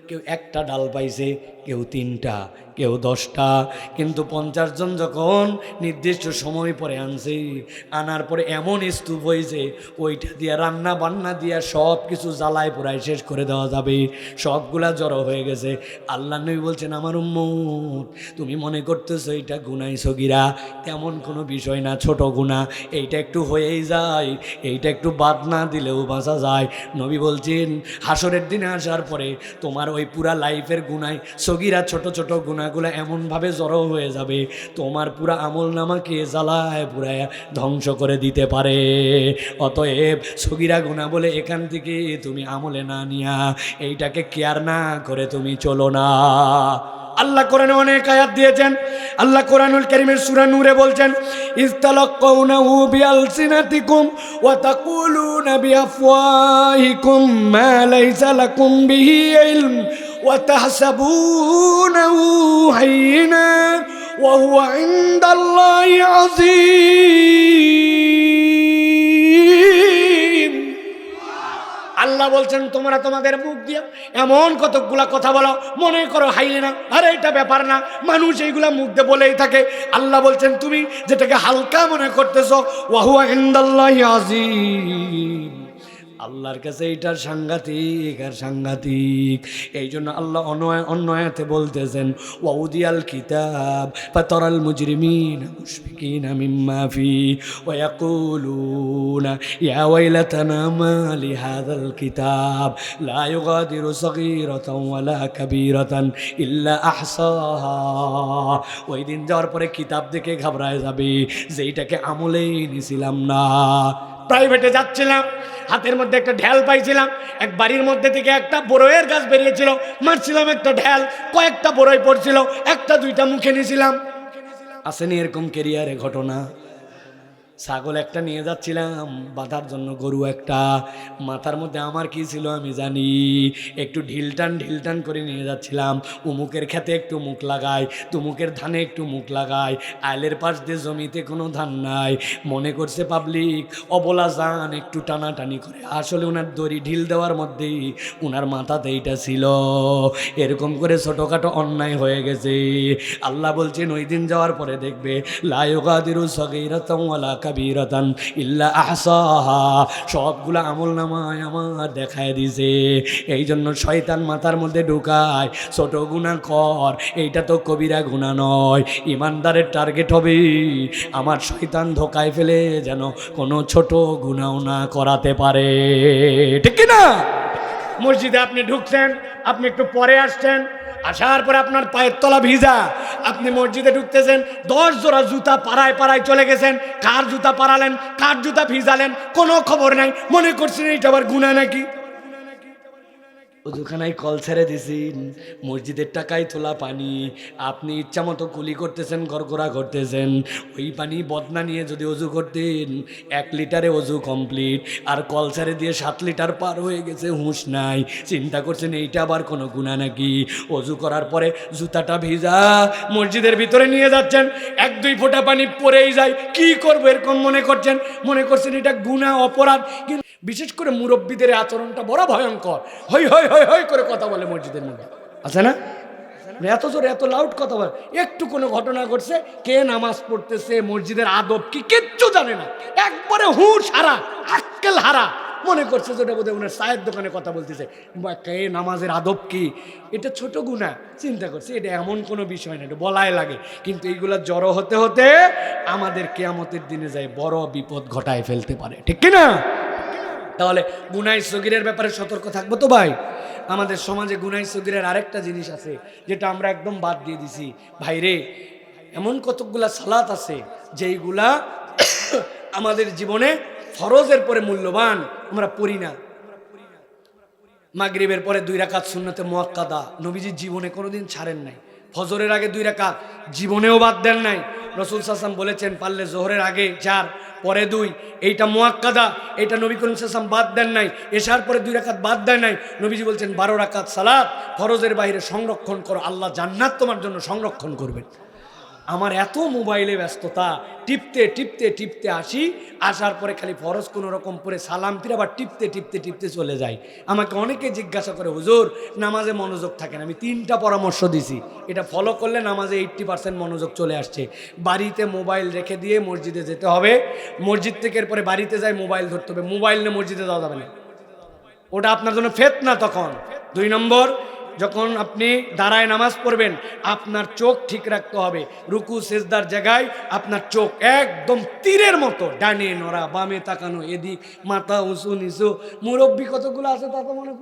কেউ একটা ডাল পাইছে, কেউ 3টা, কেউ 10টা, কিন্তু 50 জন যখন নির্দিষ্ট সময় পরে আনার পরে এমন স্তূপ হয়েছে ওইটা দিয়ে রান্না বান্না দিয়া সব কিছু জ্বালায় পোড়ায় শেষ করে দেওয়া যাবে, সবগুলা জড়ো হয়ে গেছে। আল্লাহ নবী বলছেন আমার উম্মত তুমি মনে করতেছো এইটা গুনাহ সগীরা, তেমন কোনো বিষয় না, ছোট গুনাহ, এইটা একটু হয়েই যায়, এইটা একটু বাদ না দিলেও বাঁচা যায়। নবী বলছেন হাসরের দিনে আসার পরে তোমার ওই পুরা লাইফের গুনাহ সগীরা ছোট ছোট গুনাহগুলো এমনভাবে জড়ো হয়ে যাবে তোমার পুরা আমল নামাকে জ্বালায় পুরায় ধ্বংস করে দিতে পারে। অতএব সগীরা গুনাহ বলে এখান থেকে তুমি আমলে না নিয়া এইটাকে কেয়ার না করে তুমি চলো না। আল্লাহ কোরআনে অনেক আয়াত দিয়েছেন। আল্লাহ কোরআনুল কারীমের সূরা নূরে বলছেন ইসতালাক্কাউনাহু বিআলসিনাতিকুম ওয়া তাকুলুনা বিআফওয়াহিকুম মা লাইসা লাকুম বিহি ইলম ওয়া তাহসাবুনাহু হায়িনা ওয়া হুয়া ইনদাল্লাহি আযীম। আল্লাহ আল্লাহ বলছেন তোমরা তোমাদের মুখ দিয়ে এমন কতগুলা কথা বলো মনে করো হাইলে না, আরে এটা ব্যাপার না, মানুষ এইগুলা মুখ দিয়ে বলেই থাকে। আল্লাহ বলছেন তুমি যেটাকে হালকা মনে করতেছো ওয়াহুয়া ইনদাল্লাহি আযীম, আল্লাহর কাছে এটা সাংঘাতিক আর সাংঘাতিক। এই জন্য আল্লাহ অন্য আয়াতে বলতেছেন ওয়াউদিয়াল কিতাব ফাতারাল মুজরিমিনা মুশফিকিনা মিম্মা ফি ওয়া ইয়াকুলুনা ইয়া ওয়াইলাতানা মা লিহাযাল কিতাব লা ইউগাদিরু সগীরাতান ওয়ালা কাবীরাতান ইল্লা আহসাহা। ওই দিন যাওয়ার পরে কিতাব দেখে ঘাবড়ায় যাবে যে এইটাকে আমলেই নিছিলাম না। প্রাইভেটে যাচ্ছিলাম, হাতের মধ্যে একটা ঢেল পাইছিলাম, এক বাড়ির মধ্যে থেকে একটা বড়ইয়ের গাছ বেরিয়েছিল, মারছিলাম একটা ঢেল, কয়েকটা বড়ই পড়ছিল, একটা দুইটা মুখে নিয়েছিলাম। আসেনি এরকম কেরিয়ারে ঘটনা? ছাগল একটা নিয়ে যাচ্ছিলাম বাঁধার জন্য, গরু একটা, মাথার মধ্যে আমার কি ছিল আমি জানি, একটু ঢিলটান করে নিয়ে যাচ্ছিলাম। উমুকের খেতে একটু মুখ লাগাই, তুমুকের ধানে একটু মুখ লাগাই, আইলের পাশ দিয়ে জমিতে কোনো ধান নাই, মনে করছে পাবলিক অবলা যান একটু টানাটানি করে, আসলে ওনার দড়ি ঢিল দেওয়ার মধ্যেই ওনার মাথাতে এইটা ছিল। এরকম করে ছোটোখাটো অন্যায় হয়ে গেছে। আল্লাহ বলছেন ওই দিন যাওয়ার পরে দেখবে লা ইউগাদিরু সগীরাতান ওয়ালা কাবীরাতান ইল্লা আহসাহা, সবগুলা আমল নামায় আমার দেখায় দিছে। এই জন্য শয়তান মাথার মধ্যে ঢুকায় ছোট গুনাহ কর, এইটা তো কবিরা গুনাহ নয়। ইমানদারের টার্গেট হবে আমার শয়তান ধোকায় ফেলে যেন কোনো ছোট গুনাহ না করাতে পারে, ঠিক কি না? মসজিদে আপনি ঢুকছেন, আপনি একটু পরে আসছেন, আসার পরে আপনার পায়ের তলা ভিজা, আপনি মসজিদে ঢুকতেছেন, 10 জোড়া জুতা পাড়ায় চলে গেছেন, কার জুতা পাড়ালেন, কার জুতা ভিজালেন, কোনো খবর নাই, মনে করছেন এইটা আবার গুনাহ নাকি। ওজুখানায় কল ছেড়ে দিছেন, মসজিদের টাকায় তোলা পানি, আপনি ইচ্ছা মতো কুলি করতেছেন, গড়গড়া করতেছেন। ওই পানি বদনা নিয়ে যদি অজু করতেন 1 লিটারে অজু কমপ্লিট, আর কল ছেড়ে দিয়ে 7 লিটার পার হয়ে গেছে, হুঁশ নাই, চিন্তা করছেন এইটা আবার কোনো গুনাহ নাকি। অজু করার পরে জুতাটা ভিজা মসজিদের ভিতরে নিয়ে যাচ্ছেন, 1-2 ফোঁটা পানি পড়েই যায়, কি করবো এরকম মনে করছেন এটা গুনাহ অপরাধ। কিন্তু বিশেষ করে মুরব্বীদের আচরণটা বড় ভয়ঙ্কর, হই হই হই হই করে কথা বলে মসজিদের মধ্যে, আছে না? এত জোরে এত লাউড কথা বলে, একটু কোনো ঘটনা ঘটছে, কে নামাজ পড়তেছে, মসজিদের আদব কি কিচ্ছু জানে না, একবারে হুঁশ হারা, আক্কেল হারা, মনে করছে যেটা বোধহয় ওনার চায়ের দোকানে কথা বলতেছে। কে নামাজের আদব কি, এটা ছোট গুনাহ, চিন্তা করছে এটা এমন কোনো বিষয় না, এটা বলাই লাগে। কিন্তু এইগুলা জড়ো হতে হতে আমাদের কিয়ামতের দিনে যায় বড় বিপদ ঘটায় ফেলতে পারে, ঠিক কিনা? তাহলে গুনাহ সগীরের ব্যাপারে সতর্ক থাকবো তো ভাই। আমাদের সমাজে গুনাহ সগীরের আরেকটা জিনিস আছে যেটা আমরা একদম বাদ দিয়ে দিছি ভাইরে। এমন কতকগুলা সালাত আছে যেইগুলা আমাদের জীবনে ফরজের পরে মূল্যবান, আমরা পড়ি না। মাগরিবের পরে 2 রাকাত সুন্নতে মুআক্কাদা নবীজির জীবনে কোনোদিন ছাড়েন নাই। ফজরের আগে 2 রাকাত জীবনেও বাদ দেন নাই। রাসূল সাল্লাল্লাহু আলাইহি ওয়াসাল্লাম বলেছেন পারলে জোহরের আগে 4 পরে 2, এইটা মুআক্কাদা, এটা নবী করিম সাল্লাল্লাহু আলাইহি ওয়াসাল্লাম বাদ দেন নাই। এশার পরে 2 রাকাত বাদ দেয় নাই। নবীজি বলছেন 12 রাকাত সালাত ফরজের বাইরে সংরক্ষণ করো, আল্লাহ জান্নাত তোমার জন্য সংরক্ষণ করবেন। আমার এত মোবাইলে ব্যস্ততা, টিপতে আসি, আসার পরে খালি ফরজ কোনো রকম পরে সালাম ফিরে আবার টিপতে চলে যাই। আমাকে অনেকে জিজ্ঞাসা করে হুজুর নামাজে মনোযোগ থাকে না। আমি 3টা পরামর্শ দিছি, এটা ফলো করলে নামাজে 80% মনোযোগ চলে আসছে। বাড়িতে মোবাইল রেখে দিয়ে মসজিদে যেতে হবে, মসজিদ থেকে এরপরে বাড়িতে যাই মোবাইল ধরতে হবে, মোবাইল নিয়ে মসজিদে যাওয়া যাবে না, ওটা আপনার জন্য ফিতনা। তখন 2 নম্বর, যখন আপনি দাঁড়ায় নামাজ পড়বেন আপনার চোখ ঠিক রাখতে হবে, রুকু সেজদার জায়গায় আপনার চোখ একদম তীরের মতো ডানে নড়া বামে তাকানো, এদিক মাথা উঁচু নিচু। মুরব্বী কতগুলো আছে তা তো মনে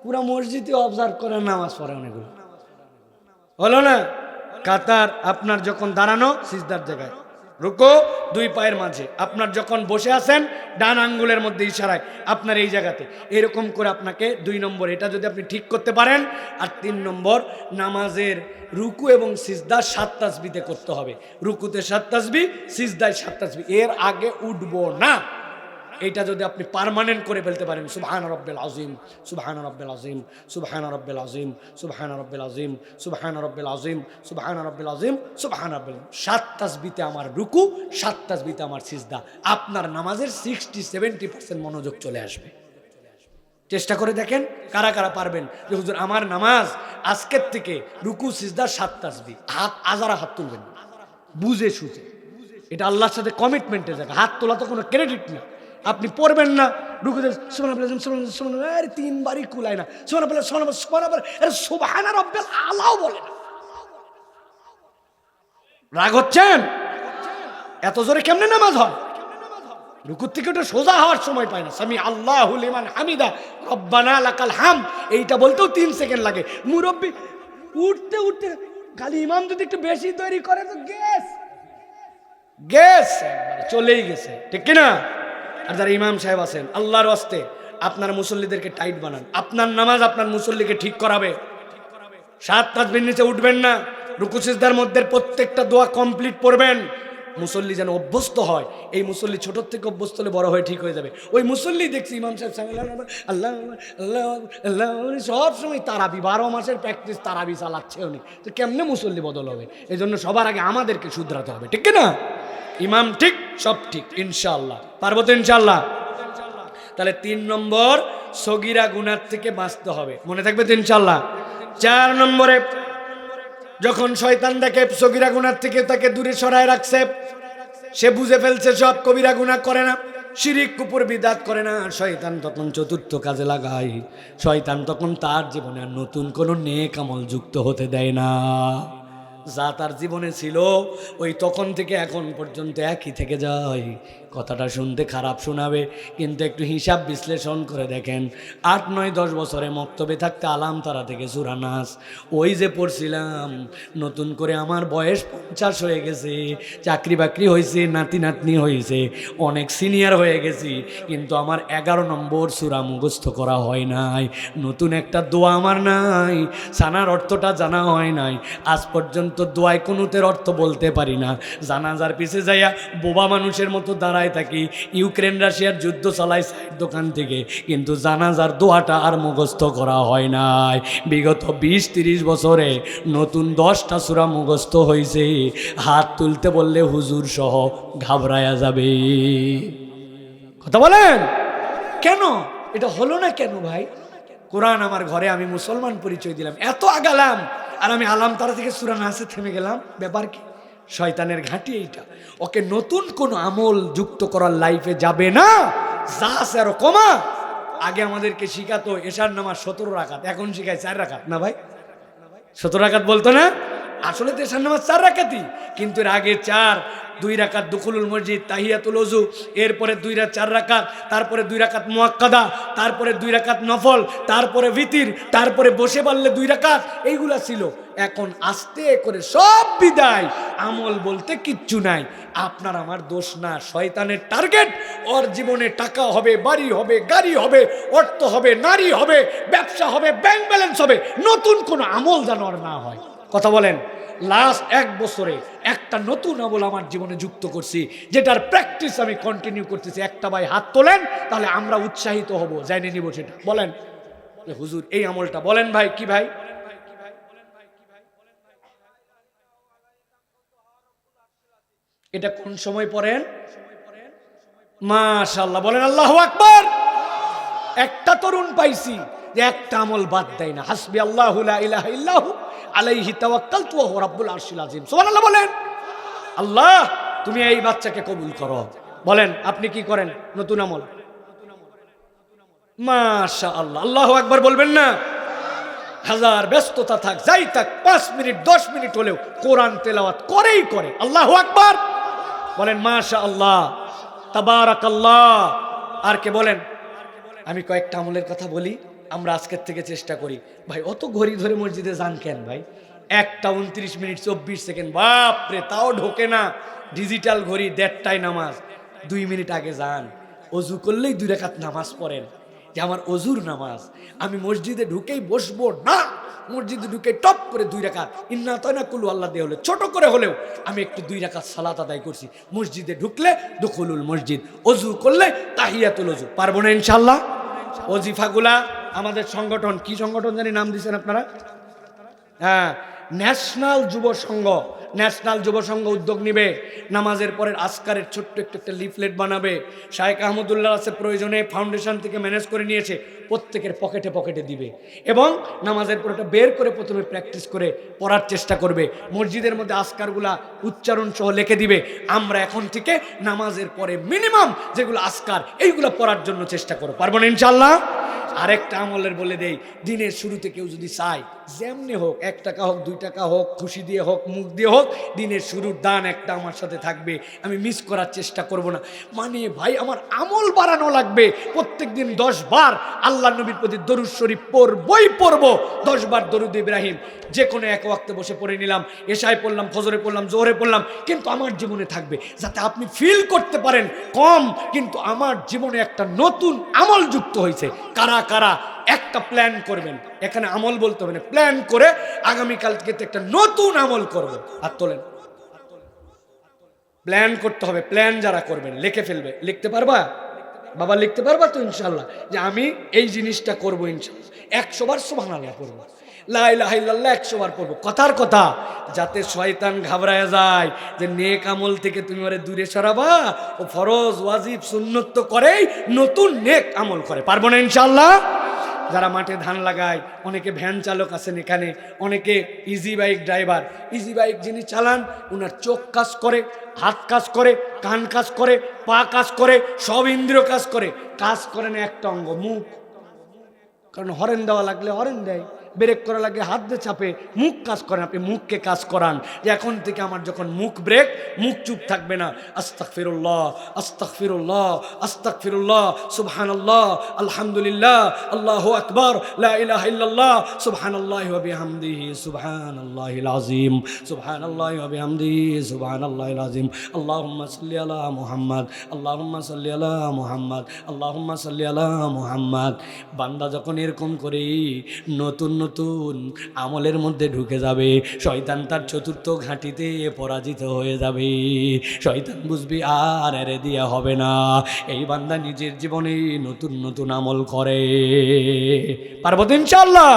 পুরা মসজিদে অবজার্ভ করে নামাজ পড়ে অনেকগুলো, হলো না? কাতার আপনার যখন দাঁড়ানো সিজদার জায়গায়, রুকু 2 পায়ের মাঝে, আপনার যখন বসে আছেন ডান আঙ্গুলের মধ্যে ইশারায় আপনার এই জায়গাতে, এরকম করে আপনাকে 2 নম্বর এটা যদি আপনি ঠিক করতে পারেন। আর 3 নম্বর, নামাজের রুকু এবং সিজদা 7 তাসবিতে করতে হবে। রুকুতে 7 তাসবি, সিজদায় 7 তাসবি, এর আগে উঠবো না। এইটা যদি আপনি পার্মানেন্ট করে ফেলতে পারেন, সুবহান রাব্বিল আযীম, সুবহান রাব্বিল আযীম, সুবহান রাব্বিল আযীম, সুবহান রাব্বিল আযীম, সুবহান রাব্বিল আযীম, সুবহান রাব্বিল আযীম, সুবহান রাব্বিল, 7 তাসবিতে আমার রুকু, 7 তাসবিতে আমার সিজদা, আপনার নামাজের 60-70% মনোযোগ চলে আসবে। চেষ্টা করে দেখেন কারা কারা পারবেন যে হুজুর আমার নামাজ আজকের থেকে রুকু সিজদা 7 তাসবিহ, হাত আজারা হাত তুলবেন বুঝে সুঝে। এটা আল্লাহর সাথে কমিটমেন্টের জায়গা। হাত তোলা তো কোনো ক্রেডিট না। আপনি পড়বেন না রুকুতে সুবহানাল্লাহ আরে 3 বারই কুলায় না, সুবহানাল্লাহ আরে সুবহানা রাব্বিল আলাও বলে না। রাগ হচ্ছেন? এত জোরে কেমনে নামাজ হয়? রুকুর থেকে ওটা সোজা হওয়ার সময় পায় না। সামি আল্লাহু লিমান হামিদা রব্বানা লাকাল হাম এইটা বলতেও 3 সেকেন্ড লাগে। মুরব্বি উঠতে উঠতে খালি ইমাম যদি একটু বেশি তৈরি করে তো গ্যাস চলেই গেছে, ঠিক কিনা? আর যারা ইমাম সাহেব আছেন আল্লাহর ওয়াস্তে আপনার মুসল্লিদেরকে টাইট বানান। আপনার নামাজ আপনার মুসল্লিকে ঠিক করাবে। 7 তাসবিহ নিচে উঠবেন না। রুকু সিজদার মধ্যে প্রত্যেকটা দোয়া কমপ্লিট পড়বেন। মুসল্লি যেন অভ্যস্ত হয়। এই মুসল্লি ছোট থেকে অভ্যস্ত হলে বড় হয়ে ঠিক হয়ে যাবে। ওই মুসল্লি দেখছি ইমাম সাহেব আল্লাহ আল্লাহ আল্লাহ সব সময় তারাবি 12 মাসের প্র্যাকটিস তারাবি চালাচ্ছে উনি, তো কেমনে মুসল্লি বদল হবে? এই জন্য সবার আগে আমাদেরকে শুধরাতে হবে, ঠিক না? ইমাম ঠিক, সব ঠিক, ইনশাআল্লাহ পারবো তো ইনশাআল্লাহ। তাহলে 3 নম্বর সগীরা গুনাহ থেকে বাঁচতে হবে, মনে থাকবে তো ইনশাআল্লাহ। 4 নম্বরে যখন শয়তান দেখে সগীরা গুনাহ থেকে তাকে দূরে সরায় রাখছে, সে বুঝে ফেলছে সব কবিরা গুনাহ করে না, শিরিক কুফর বিদআত করে না, শয়তান তখন চতুর্থ কাজে লাগায়। শয়তান তখন তার জীবনে আর নতুন কোনো নেক আমল যুক্ত হতে দেয় না। যা তার জীবনে ছিল ওই তখন থেকে এখন পর্যন্ত একই থেকে যায়। কথাটা শুনতে খারাপ শোনাবে, কিন্তু একটু হিসাব বিশ্লেষণ করে দেখেন। 8, 9, 10 বছরে মক্তবে থাকতে আলাম তারা থেকে সূরা নাস ওই যে পড়ছিলাম, নতুন করে আমার বয়স 50 হয়ে গেছে, চাকরি বাকরি হয়েছে, নাতি নাতনি হয়েছে, অনেক সিনিয়র হয়ে গেছি, কিন্তু আমার 11 নম্বর সূরা মুখস্থ করা হয় নাই। নতুন একটা দোয়া আমার নাই, সানার অর্থটা জানা হয় নাই। আজ পর্যন্ত দোয়ায় কুনুতের অর্থ বলতে পারি না। জানাজার পিছে যাইয়া বোবা মানুষের মতো দাঁড়ায় থাকি। ইউক্রেন রাশিয়ার যুদ্ধ চালায় সাইড দোকান থেকে, কিন্তু জানাজার দোয়াটা আর মুখস্থ করা হয় নাই। বিগত 20-30 বছরে নতুন 10টা সূরা মুখস্থ হয়েছে। হাত তুলতে বললে হুজুর সহ ঘাবড়ায়া যাবে। কথা বলেন কেন? এটা হলো না কেন ভাই? কোরআন আমার ঘরে, আমি মুসলমান পরিচয় দিলাম, এত আগালাম, আর আমি আলাম তারা থেকে সূরা নাসে থেমে গেলাম। ব্যাপার কি? শয়তানের ঘাঁটি এইটা। ওকে নতুন কোন আমল যুক্ত করার লাইফে যাবে না, যা আছে আরো কমা। আগে আমাদেরকে শিখাতো এশার নামাজ 17 রাকাত, এখন শিখায় 4 রাকাত। না ভাই 17 রাকাত বলতো না? আসলে তো এশার নামাজ 4 রাকাতই, কিন্তু এর আগে 4, 2 রাকাত দুখুলুল মসজিদ, তাহিয়াতুল ওযু, এরপরে 4 রাকাত, তারপরে 2 রাকাত মুআক্কাদা, তারপরে 2 রাকাত নফল, তারপরে ভিতির, তারপরে বসে পারলে 2 রাকাত, এইগুলা ছিল। এখন আস্তে করে সব বিদায়, আমল বলতে কিচ্ছু নাই। আপনার আমার দোষ না, শয়তানের টার্গেট। ওর জীবনে টাকা হবে, বাড়ি হবে, গাড়ি হবে, অর্থ হবে, নারী হবে, ব্যবসা হবে, ব্যাংক ব্যালেন্স হবে, নতুন কোনো আমল যেন আর না হয়। কথা বলেন। লাস্ট 1 বছরে একটা নতুন আমল আমার জীবনে যুক্ত করছি, যেটার প্র্যাকটিস আমি কন্টিনিউ করতেছি। একটা ভাই হাত তোলেন, তাহলে আমরা উৎসাহিত হব, জানিয়ে নিব সেটা। বলেন হুজুর এই আমলটা বলেন। ভাই কি ভাই? এটা কোন সময় পড়েন? মাশাআল্লাহ, বলেন আল্লাহু আকবার। একটা তরুণ পাইছি যে একটা আমল বাদ দেয় না। হাসবি আল্লাহু লা ইলাহা ইল্লাহু আলাইহি তাওয়াক্কালতু ওয়া হুয়া রাব্বুল আরশিল আযীম। সুবহানাল্লাহ বলেন। আল্লাহ তুমি এই বাচ্চাকে কবুল করো। বলেন আপনি কি করেন নতুন আমল? মাশাআল্লাহ, আল্লাহু আকবার বলবেন না? হাজার ব্যস্ততা থাক, যাই থাক, 5 মিনিট 10 মিনিট হলেও কোরআন তেলাওয়াত করেই করে। আল্লাহু আকবার বলেন। মাশাআল্লাহ, তাবারাকাল্লাহ। আর কে বলেন? আমি কয়েকটা আমলের কথা বলি, আমরা আজকের থেকে চেষ্টা করি। ভাই অত ঘড়ি ধরে মসজিদে যান কেন ভাই? 1টা 29 মিনিট 24 সেকেন্ড, বাপরে, তাও ঢোকে না। ডিজিটাল ঘড়ি 1:30টায় নামাজ, 2 মিনিট আগে যান। অজু করলেই 2 রাকাত নামাজ পড়েন, যে আমার অজুর নামাজ। আমি মসজিদে ঢুকেই বসবো না, মসজিদে ঢুকে টপ করে 2 রাকাত ইন্না তাইনা কুলু আল্লাহ দিয়ে হলে ছোট করে হলেও আমি একটু 2 রাকাত সালাত আদায় করছি। মসজিদে ঢুকলে দুখুলুল মসজিদ, অজু করলে তাহিয়াতুল ওযু। পারবো না ইনশাআল্লাহ? ওজিফাগুলা আমাদের সংগঠন, কি সংগঠন জানি নাম দিয়েছেন আপনারা? হ্যাঁ, ন্যাশনাল যুব সংঘ উদ্যোগ নিবে, নামাজের পরের আজকারের ছোট্ট একটা লিফলেট বানাবে। শায়েখ আহমদুল্লাহ আছে প্রয়োজনে ফাউন্ডেশন থেকে ম্যানেজ করে নিয়েছে, প্রত্যেকের পকেটে পকেটে দিবে এবং নামাজের পর এটা বের করে প্রথমে প্র্যাকটিস করে পড়ার চেষ্টা করবে। মসজিদের মধ্যে আজকারগুলা উচ্চারণ সহ লিখে দিবে। আমরা এখন থেকে নামাজের পরে মিনিমাম যেগুলো আজকার এইগুলো পড়ার জন্য চেষ্টা করব, পারবো না ইনশাআল্লাহ। আরেকটা আমলের বলে দেই, দিনের শুরুতে কেউ যদি চায় যেমনি হোক, 1 টাকা হোক 2 টাকা হোক, খুশি দিয়ে হোক মুখ দিয়ে হোক, দিনের শুরুর দান একটা আমার সাথে থাকবে, আমি মিস করার চেষ্টা করব না। মানে ভাই আমার আমল বাড়ানো লাগবে, প্রত্যেক দিন 10 বার আল্লাহ নবীর প্রতি দরুদ শরীফ পড়বো 10 বার দরুদ ইব্রাহিম, যে কোনো এক ওয়াক্তে বসে পড়ে নিলাম, এশায় পড়লাম, ফজরে পড়লাম, জোহরে পড়লাম, কিন্তু আমার জীবনে থাকবে, যাতে আপনি ফিল করতে পারেন কম কিন্তু আমার জীবনে একটা নতুন আমল যুক্ত হয়েছে। কারা কারা একটা প্ল্যান করবেন, এখানে আমল বলতে হবে না, প্ল্যান করে আগামীকাল থেকে একটা নতুন আমল করব, হাত তোলেন। প্ল্যান করতে হবে, প্ল্যান যারা করবেন লিখে ফেলবে। লিখতে পারবা বাবা? লিখতে পারবা তো ইনশাল্লাহ, যে আমি এই জিনিসটা করবো ইনশাল্লাহ। 100 বার সুবহানাল্লাহ পড়বো, লা ইলাহা ইল্লাল্লাহ 100 বার পড়বো। কথার কথা, যাতে শয়তান ঘাবড়ায় যায় যে নেক আমল থেকে তুমি ওরে দূরে সরাবা, ও ফরজ ওয়াজিব সুন্নত তো করেই নতুন নেক আমল করে, পারবো না ইনশাল্লাহ। যারা মাঠে ধান লাগায়, অনেকে ভ্যান চালক আছেন এখানে, অনেকে easy bike driver. Easy bike যিনি চালান, ওনার চোখ কাজ করে, হাত কাজ করে, কান কাজ করে, পা কাজ করে, সব ইন্দ্রিয় কাজ করে। কাজ করে না একটা অঙ্গ, মুখ। কারণ হরেন দেওয়া লাগলে হরেন দেয়, ব্রেক করা লাগে হাত দিয়ে চাপে, মুখ কাজ করেন। আপনি মুখকে কাজ করান যে এখন থেকে আমার যখন মুখ ব্রেক, মুখ চুপ থাকবে না। আস্তাগফিরুল্লাহ, আস্তাগফিরুল্লাহ, আস্তাগফিরুল্লাহ, সুবহানাল্লাহ, আলহামদুলিল্লাহ, আল্লাহু আকবার, লা ইলাহা ইল্লাল্লাহ, সুবহানাল্লাহি ওয়া বিহামদিহি, সুবহানাল্লাহিল আযীম, সুবহানাল্লাহি ওয়া বিহামদিহি, সুবহানাল্লাহিল আযীম। আল্লাহুম্মা সাল্লি আলা মুহাম্মদ, আল্লাহুম্মা সাল্লি আলা মুহাম্মদ, আল্লাহুম্মা সাল্লি আলা মুহাম্মদ। বান্দা যখন এরকম করে নতুন নতুন আমলের মধ্যে ঢুকে যাবে, শয়তান তার চতুর্থ ঘাঁটিতে পরাজিত হয়ে যাবে। শয়তান বুঝবি আর এরে দিয়া হবে না। এই বান্দা নিজের জীবনে নতুন নতুন আমল করে, পারবো তো ইনশাআল্লাহ।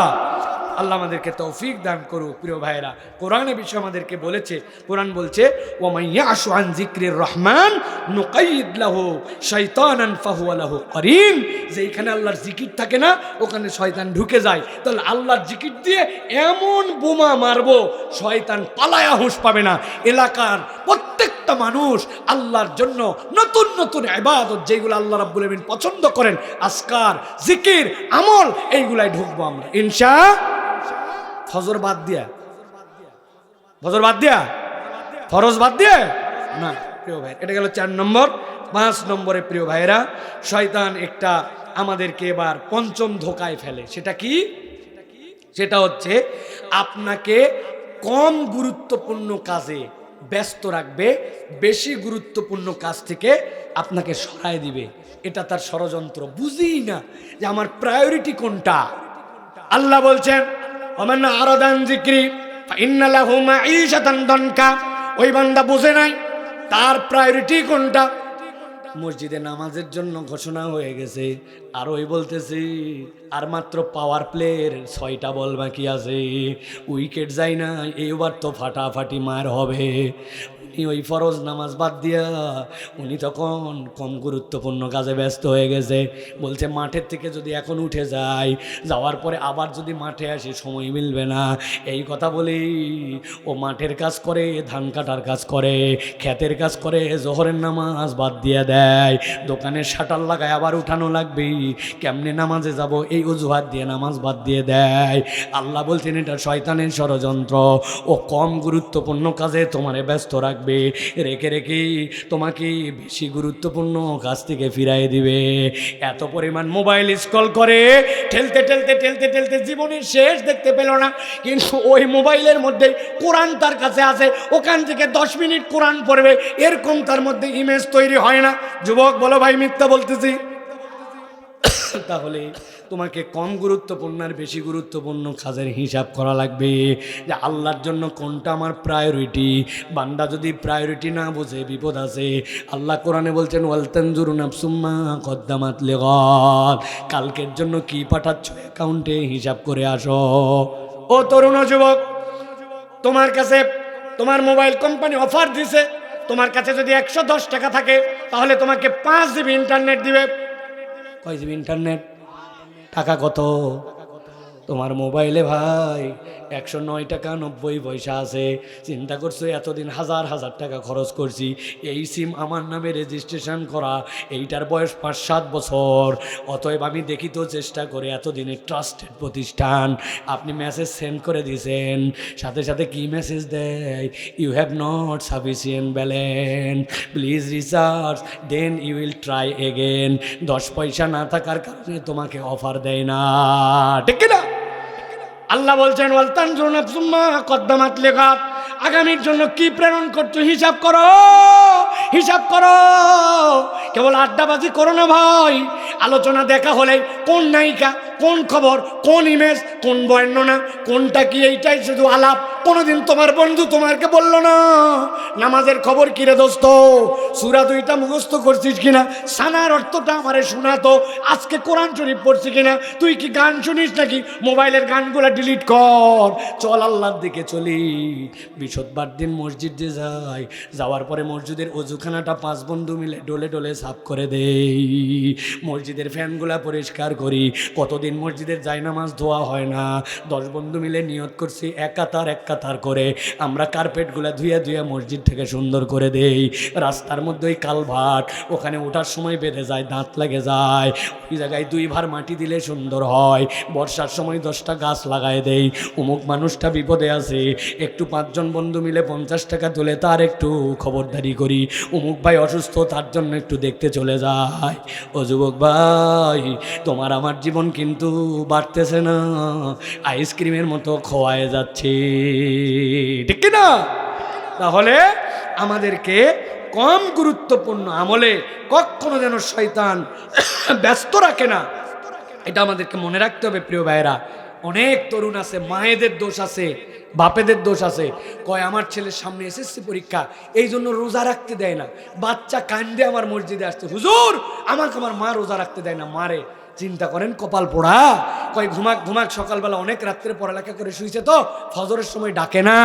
আল্লাহ আমাদেরকে তৌফিক দান করুক। প্রিয় ভাইরা, কোরআনে বিষয় আমাদেরকে বলেছে, কোরআন বলছে ওয়া ইয়াশু আন যিকরির রহমান নুকাইয়িদ লাহু শাইতানান ফাহুয়া লাহু করিন। যেখানে আল্লাহর জিকির থাকে না, ওখানে শয়তান ঢুকে যায়। তাহলে আল্লাহর জিকির দিয়ে এমন বোমা মারবো, শয়তান পালায়া হুঁশ পাবে না। এলাকার প্রত্যেকটা মানুষ আল্লাহর জন্য নতুন নতুন ইবাদত, যেগুলো আল্লাহ রাব্বুল আলামিন পছন্দ করেন, আজকার, জিকির, আমল, এইগুলাই ঢুকবো আমরা ইনশাআল্লাহ। ফজর বাদ দিয়া, ফজর বাদ দিয়া, ফরজ বাদ দিয়ে না প্রিয় ভাই। এটা গেল 4 নম্বর। 5 নম্বরে প্রিয় ভাইরা, শয়তান একটা আমাদেরকে এবার পঞ্চম ধোকায় ফেলে। সেটা কি? সেটা হচ্ছে আপনাকে কম গুরুত্বপূর্ণ কাজে ব্যস্ত রাখবে, বেশি গুরুত্বপূর্ণ কাজ থেকে আপনাকে সরায় দিবে। এটা তার ষড়যন্ত্র। বুঝি না যে আমার প্রায়োরিটি কোনটা। আল্লাহ বলছেন ওমান আরাদান যিকরি ফাইন্না লাহু মাঈশাতান দানকা। ওই বান্দা বুঝে নাই তার প্রায়োরিটি কোনটা। মসজিদে নামাজের জন্য ঘোষণা হয়ে গেছে, আর ওই বলতেছি আর মাত্র পাওয়ার প্লের 6টা বল বাকি আছে, উইকেট যায় না, এইবার তো ফাটাফাটি মার হবে। ওই ফরজ নামাজ বাদ দিয়া উনি তখন কম গুরুত্বপূর্ণ কাজে ব্যস্ত হয়ে গেছে। বলছে মাঠের থেকে যদি এখন উঠে যাই, যাওয়ার পরে আবার যদি মাঠে আসি সময় মিলবে না। এই কথা বলেই ও মাঠের কাজ করে, ধান কাটার কাজ করে, ক্ষেতের কাজ করে, জোহরের নামাজ বাদ দিয়ে দেয়। দোকানের শাটার লাগায় আবার উঠানো লাগবে, কেমনে নামাজে যাব এই অজুহাত দিয়ে নামাজ বাদ দিয়ে দেয়। আল্লাহ বলছেন এটা শয়তানের ষড়যন্ত্র। ও কম গুরুত্বপূর্ণ কাজে তোমারে ব্যস্ত রাখবে, রেখে রেখে তোমাকে বেশি গুরুত্বপূর্ণ কাজ থেকে ফিরাই দিবে। এত পরিমাণ মোবাইল স্ক্রল করে, ঠেলতে ঠেলতে ঠেলতে ঠেলতে জীবনের শেষ দেখতে পেল না। কিন্তু ওই মোবাইলের মধ্যে কোরআন তার কাছে আছে, ওখান থেকে 10 মিনিট কোরআন পড়বে, এরকম তার মধ্যে ইমেজ তৈরি হয় না। যুবক বলো ভাই মিথ্যা বলতেছি? তাহলে তোমাকে কম গুরুত্বপূর্ণ আর বেশি গুরুত্বপূর্ণ কাজের হিসাব করা লাগবে, যে আল্লাহর জন্য কোনটা আমার প্রায়োরিটি। বান্দা যদি প্রায়োরিটি না বোঝে বিপদ আছে। আল্লাহ কোরআনে বলছেন ওয়াল তানজুরু নাফসুম মা কদ্দামাত লিগাদ। কালকের জন্য কি পাঠাচ্ছ অ্যাকাউন্টে হিসাব করে আসো। ও তরুণ যুবক, তোমার কাছে তোমার মোবাইল কোম্পানি অফার দিছে, তোমার কাছে যদি 110 টাকা থাকে তাহলে তোমাকে 5 জিবি ইন্টারনেট দিবে। কয় জিবি ইন্টারনেট? টাকা কত? তোমার মোবাইলে ভাই 109 টাকা 90 পয়সা আছে। চিন্তা করছো এতদিন হাজার হাজার টাকা খরচ করছি, এই সিম আমার নামে রেজিস্ট্রেশন করা, এইটার বয়স 5-7 বছর। অতএব আমি দেখি তো চেষ্টা করে এতদিনের ট্রাস্টেড প্রতিষ্ঠান। আপনি মেসেজ সেন্ড করে দিয়েছেন, সাথে সাথে কি মেসেজ দেয়? You have not sufficient balance, please recharge then you will try again. 10 পয়সা না থাকার কারণে তোমাকে অফার দেয় না, ঠিক না? আল্লাহ বলছেন ওয়াল তানজুরু নাফসুম মা কদ্দামাত লিগাদ, আগামীর জন্য কি প্রেরণ করছো হিসাব করো, হিসাব করো। কেবল আড্ডাবাজি করো না ভাই। আলোচনা দেখা হলে কোন নায়িকা, কোন খবর, কোন ইমেজ, কোন বর্ণনা, কোনটা কি, এইটাই শুধু আলাপ। কোনোদিন তোমার বন্ধু তোমাকে বলল না নামাজের খবর কিরে দোস্ত, সূরা 2টা মুখস্থ করছিস কিনা, সানার অর্থটা আমারে শোনাতো, আজকে কোরআন শরীফ পড়ছি কিনা, তুই কি গান শুনিস নাকি, মোবাইলের গানগুলা ডিলিট কর, চল আল্লাহর দিকে চলি। বৃহস্পতিবার দিন মসজিদে যাই, যাওয়ার পরে মসজিদের অজুখানাটা 5 বন্ধু মিলে ডলে ডলে সাফ করে দেই, মসজিদের ফ্যানগুলা পরিষ্কার করি। কতদিন মসজিদের জায়নামাজ ধোয়া হয় না, 10 বন্ধু মিলে নিয়ত করছি এক কাতার করে আমরা কার্পেটগুলা ধুয়ে ধুয়ে মসজিদ থেকে সুন্দর করে দেই। রাস্তার মধ্যে ওই কালভার্ট, ওখানে ওঠার সময় বেঁধে যায়, দাঁত লাগে যায়, ওই জায়গায় 2 ভার মাটি দিলে সুন্দর হয়। বর্ষার সময় 10টা গাছ লাগায় দেই। অমুক মানুষটা বিপদে আছে, একটু 5 জন বন্ধু মিলে 50 টাকা তুলে তার একটু খবরদারি করি। অমুক ভাই অসুস্থ, তার জন্য একটু দেখতে চলে যায়। ও যুবক ভাই, তোমার আমার জীবন কিন্তু বাড়তেছে না, আইসক্রিমের মতো খোয়ায় যাচ্ছে, ঠিক না? তাহলে আমাদেরকে কম গুরুত্বপূর্ণ আমলে কখনো যেন শয়তান ব্যস্ত রাখে না, এটা আমাদেরকে মনে রাখতে হবে। প্রিয় ভাইয়েরা, অনেক তরুণ আছে, মায়েদের দোষ আছে, বাপেদের দোষ আছে। কয় আমার ছেলের সামনে এসএসসি পরীক্ষা, এই জন্য রোজা রাখতে দেয় না। বাচ্চা কান্দে আমার মসজিদে আসছে, হুজুর আমাকে আমার মা রোজা রাখতে দেয় না, মারে। চিন্তা করেন কপাল পোড়া। কয় ঘুমাক সকালবেলা অনেক রাত্রে পড়ালেখা করে শুয়েছে তো ফজরের সময় ডাকে না।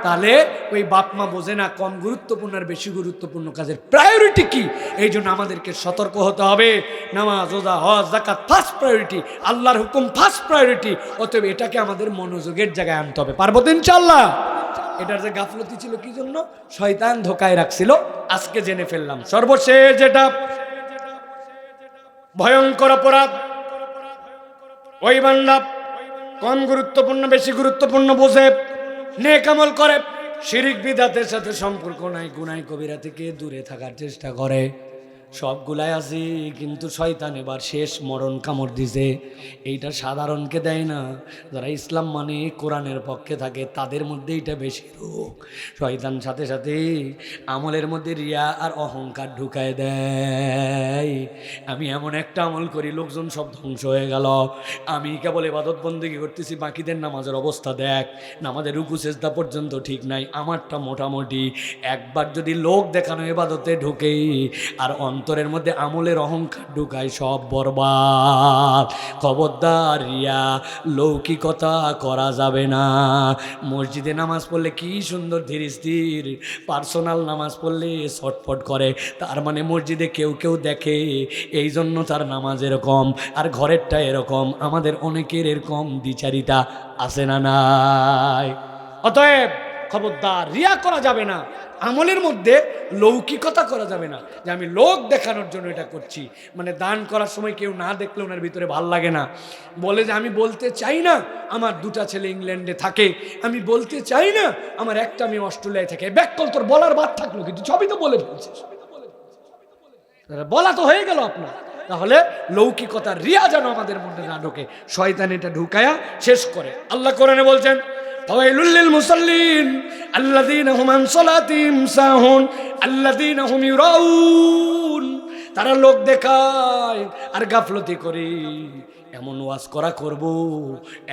তাহলে ওই বাপ মা বোঝে না কম গুরুত্বপূর্ণ আর বেশি গুরুত্বপূর্ণ কাজের প্রায়োরিটি কি। এই জন্য আমাদেরকে সতর্ক হতে হবে। নামাজ, রোজা, হজ, যাকাত ফার্স্ট প্রায়োরিটি, আল্লাহর হুকুম ফার্স্ট প্রায়োরিটি। অতএব এটাকে আমাদের মনোযোগের জায়গায় আনতে হবে। পারবো তো ইনশাআল্লাহ? এটার যে গাফলতি ছিল কি জন্য, শয়তান ধোকায় রাখছিল, আজকে জেনে ফেললাম। সর্বশেষ যেটা ভয়ঙ্কর অপরাধ, ওই বান্দা কম গুরুত্বপূর্ণ বেশি গুরুত্বপূর্ণ বোঝে, নেক আমল করে, শিরিক বিদআতের সাথে সম্পর্ক নাই, গুনাহ কবিরা থেকে দূরে থাকার চেষ্টা করে, সবগুলাই আছে। কিন্তু শয়তান এবার শেষ মরণ কামড় দিছে। এইটা সাধারণকে দেয় না, যারা ইসলাম মানে কোরআনের পক্ষে থাকে তাদের মধ্যে এটা বেশি রোগ। শয়তান সাথে সাথে আমলের মধ্যে রিয়া আর অহংকার ঢুকায় দেয়। আমি এমন একটা আমল করি লোকজন সব ধ্বংস হয়ে গেল, আমি কেবল ইবাদত বন্দেগী করতেছি, বাকিদের নামাজের অবস্থা দেখ, নামাজের রুকু সেজদা পর্যন্ত ঠিক নাই, আমারটা মোটামুটি। একবার যদি লোক দেখানো ইবাদতে ঢুকে আর অন্তরের মধ্যে আমলের অহংকার ঢুকায়, সব বরবাদ। খবরদার, রিয়া লৌকিকতা করা যাবে না। মসজিদে নামাজ পড়লে কি সুন্দর ধীর স্থির, পার্সোনাল নামাজ পড়লে ছটফট করে, তার মানে মসজিদে কেউ কেউ দেখে, এই জন্য তার নামাজ এরকম, আর ঘরেরটা এরকম। আমাদের অনেকের এরকম দ্বিচারিতা আছে না নাই? অতএব খবরদার, রিয়া করা যাবে না, আমলের মধ্যে লৌকিকতা করা যাবে না, যে আমি লোক দেখানোর জন্য এটা করছি। মানে দান করার সময় কেউ না দেখলে ওনার ভিতরে ভাল লাগে না, বলে যে আমি বলতে চাই না আমার 2টা ছেলে ইংল্যান্ডে থাকে, আমি বলতে চাই না আমার একটা মেয়ে অস্ট্রেলিয়ায় থাকে। ব্যাককল তোর বলার বাদ থাকলো, কিন্তু সবই তো বলে ফেলছিস, বলা তো হয়ে গেল আপনার। তাহলে লৌকিকতা রিয়া যেন আমাদের মধ্যে না ঢোকে, শয়তান এটা ঢুকায়া শেষ করে। আল্লাহ কোরআনে বলছেন ফাওয়াইলুল লিল মুসাল্লিন আল্লাযীনা হুম আন সালাতিহিম সাহুন আল্লাযীনা হুম ইউরাউন। তারা লোক দেখায় আর গাফলতি করে। এমন ওয়াজ করব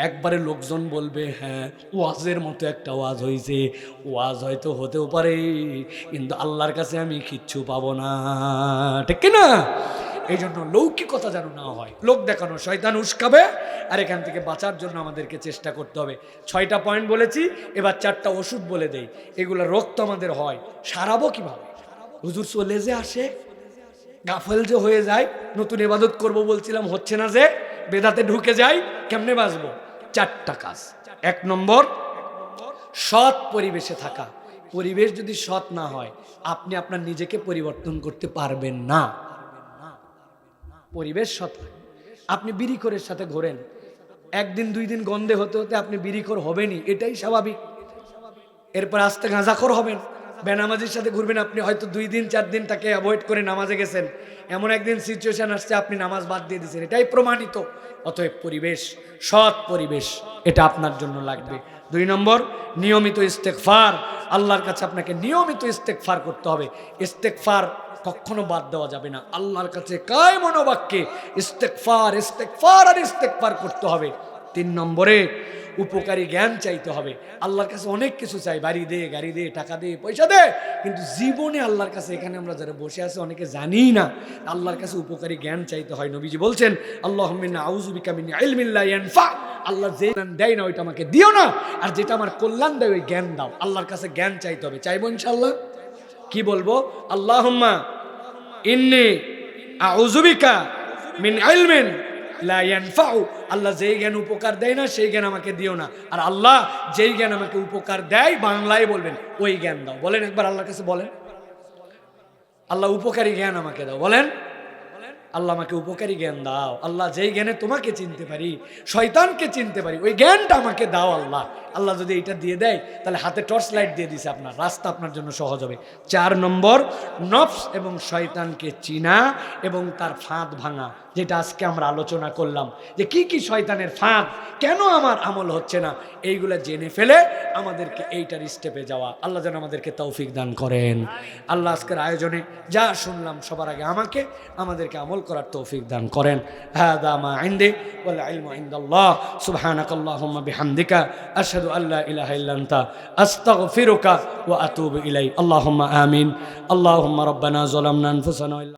একবারে লোকজন বলবে হ্যাঁ ওয়াজের মতো একটা ওয়াজ হয়েছে, ওয়াজ হয়তো হতেও পারে কিন্তু আল্লাহর কাছে আমি কিচ্ছু পাবো না, ঠিক না? এই জন্য লৌকিকতা যেন না হয়, লোক দেখানো, শয়তান উস্কাবে। আর এখান থেকে বাঁচার জন্য আমাদেরকে চেষ্টা করতে হবে। 6টা পয়েন্ট বলেছি, এবার 4টা ওষুধ বলে দেই। এগুলো রোগ তো আমাদের হয়, সারাবো কিভাবে? হুজুর চলে যে আসে, গাফেল যে হয়ে যায়, নতুন ইবাদত করব বলছিলাম হচ্ছে না, যে বেদাতে ঢুকে যাই, কেমনে বাঁচবো? 4টা কাজ। 1 নম্বর, সৎ পরিবেশে থাকা। পরিবেশ যদি সৎ না হয়, আপনি আপনার নিজেকে পরিবর্তন করতে পারবেন না। পরিবেশ সৎ। আপনি বিড়িখোরের সাথে ঘোরেন, 1 দিন 2 দিন গন্ধে হতে হতে আপনি বিড়িখোর হবেনই, এটাই স্বাভাবিক। এরপর আস্তে গাঁজাখোর হবেন। বেনামাজির সাথে ঘুরবেন, আপনি হয়তো 2 দিন 4 দিন তাকে অ্যাভয়েড করে নামাজে গেছেন, এমন একদিন সিচুয়েশন আসছে আপনি নামাজ বাদ দিয়ে দিয়েছেন, এটাই প্রমাণিত। অতএব পরিবেশ, সৎ পরিবেশ, এটা আপনার জন্য লাগবে। 2 নম্বর, নিয়মিত ইস্তেগফার। আল্লাহর কাছে আপনাকে নিয়মিত ইস্তেগফার করতে হবে। ইস্তেগফার কখনো বাদ দেওয়া যাবে না। আল্লাহর কাছে কায় মনোবাক্যে ইস্তেগফার, ইস্তেগফার আর ইস্তেগফার করতে হবে। 3 নম্বরে, উপকারী জ্ঞান চাইতে হবে। আল্লাহর কাছে অনেক কিছু চাই, বাড়ি দে, গাড়ি দে, টাকা দে, পয়সা দে, কিন্তু জীবনে আল্লাহর কাছে, এখানে আমরা যারা বসে আছি অনেকে জানি না, আল্লাহর কাছে উপকারী জ্ঞান চাইতে হয়। নবীজি বলছেন, আল্লাহুম্মা ইন্নী আউযু বিকা মিন ইলমিন লা ইয়ানফা। আল্লাহ যে জ্ঞান দেয় না ওইটা আমাকে দিও না, আর যেটা আমার কল্যাণ দেয় ওই জ্ঞান দাও। আল্লাহর কাছে জ্ঞান চাইতে হবে। চাইবো ইনশাআল্লাহ। কি বলবো? আল্লাহুম্মা ইন্নী আউযু বিকা মিন ইলমিন লা ইয়ানফাউ। আল্লাহ যেই জ্ঞান উপকার দেয় না সেই জ্ঞান আমাকে দিও না, আর আল্লাহ যেই জ্ঞান আমাকে উপকার দেয়, বাংলায় বলবেন, ওই জ্ঞান দাও। বলেন একবার আল্লাহর কাছে, বলেন আল্লাহ উপকারী জ্ঞান আমাকে দাও। বলেন আল্লাহ আমাকে উপকারী জ্ঞান দাও। আল্লাহ যেই জ্ঞানে তোমাকে চিনতে পারি, শয়তানকে চিনতে পারি, ওই জ্ঞানটা আমাকে দাও আল্লাহ। আল্লাহ যদি এটা দিয়ে দেয়, তাহলে হাতে টর্চ লাইট দিয়ে দিছে, আপনার রাস্তা আপনার জন্য সহজ হবে। 4 নম্বর, নফস এবং শয়তানকে চিনা এবং তার ফাঁদ ভাঙা, যেটা আজকে আমরা আলোচনা করলাম, যে কি কি শয়তানের ফাঁদ, কেন আমার আমল হচ্ছে না, এইগুলা জেনে ফেলে আমাদেরকে এইটার স্টেপে যাওয়া। আল্লাহ যেন আমাদেরকে তৌফিক দান করেন। আল্লাহ আজকের আয়োজনে যা শুনলাম, সবার আগে আমাদেরকে আমল করার তৌফিক দান করেন। হাদা মা ইনদি ওয়াল ইলমু ইনদাল্লাহ। সুবহানাকাল্লাহুম্মা বিহামদিকা আশহাদু আল্লা ইলাহা ইল্লা আনতা আস্তাগফিরুকা ওয়া আতুবু ইলাইক। আল্লাহুম্মা আমিন। আল্লাহুম্মা রাব্বানা যালামনা আনফুসানা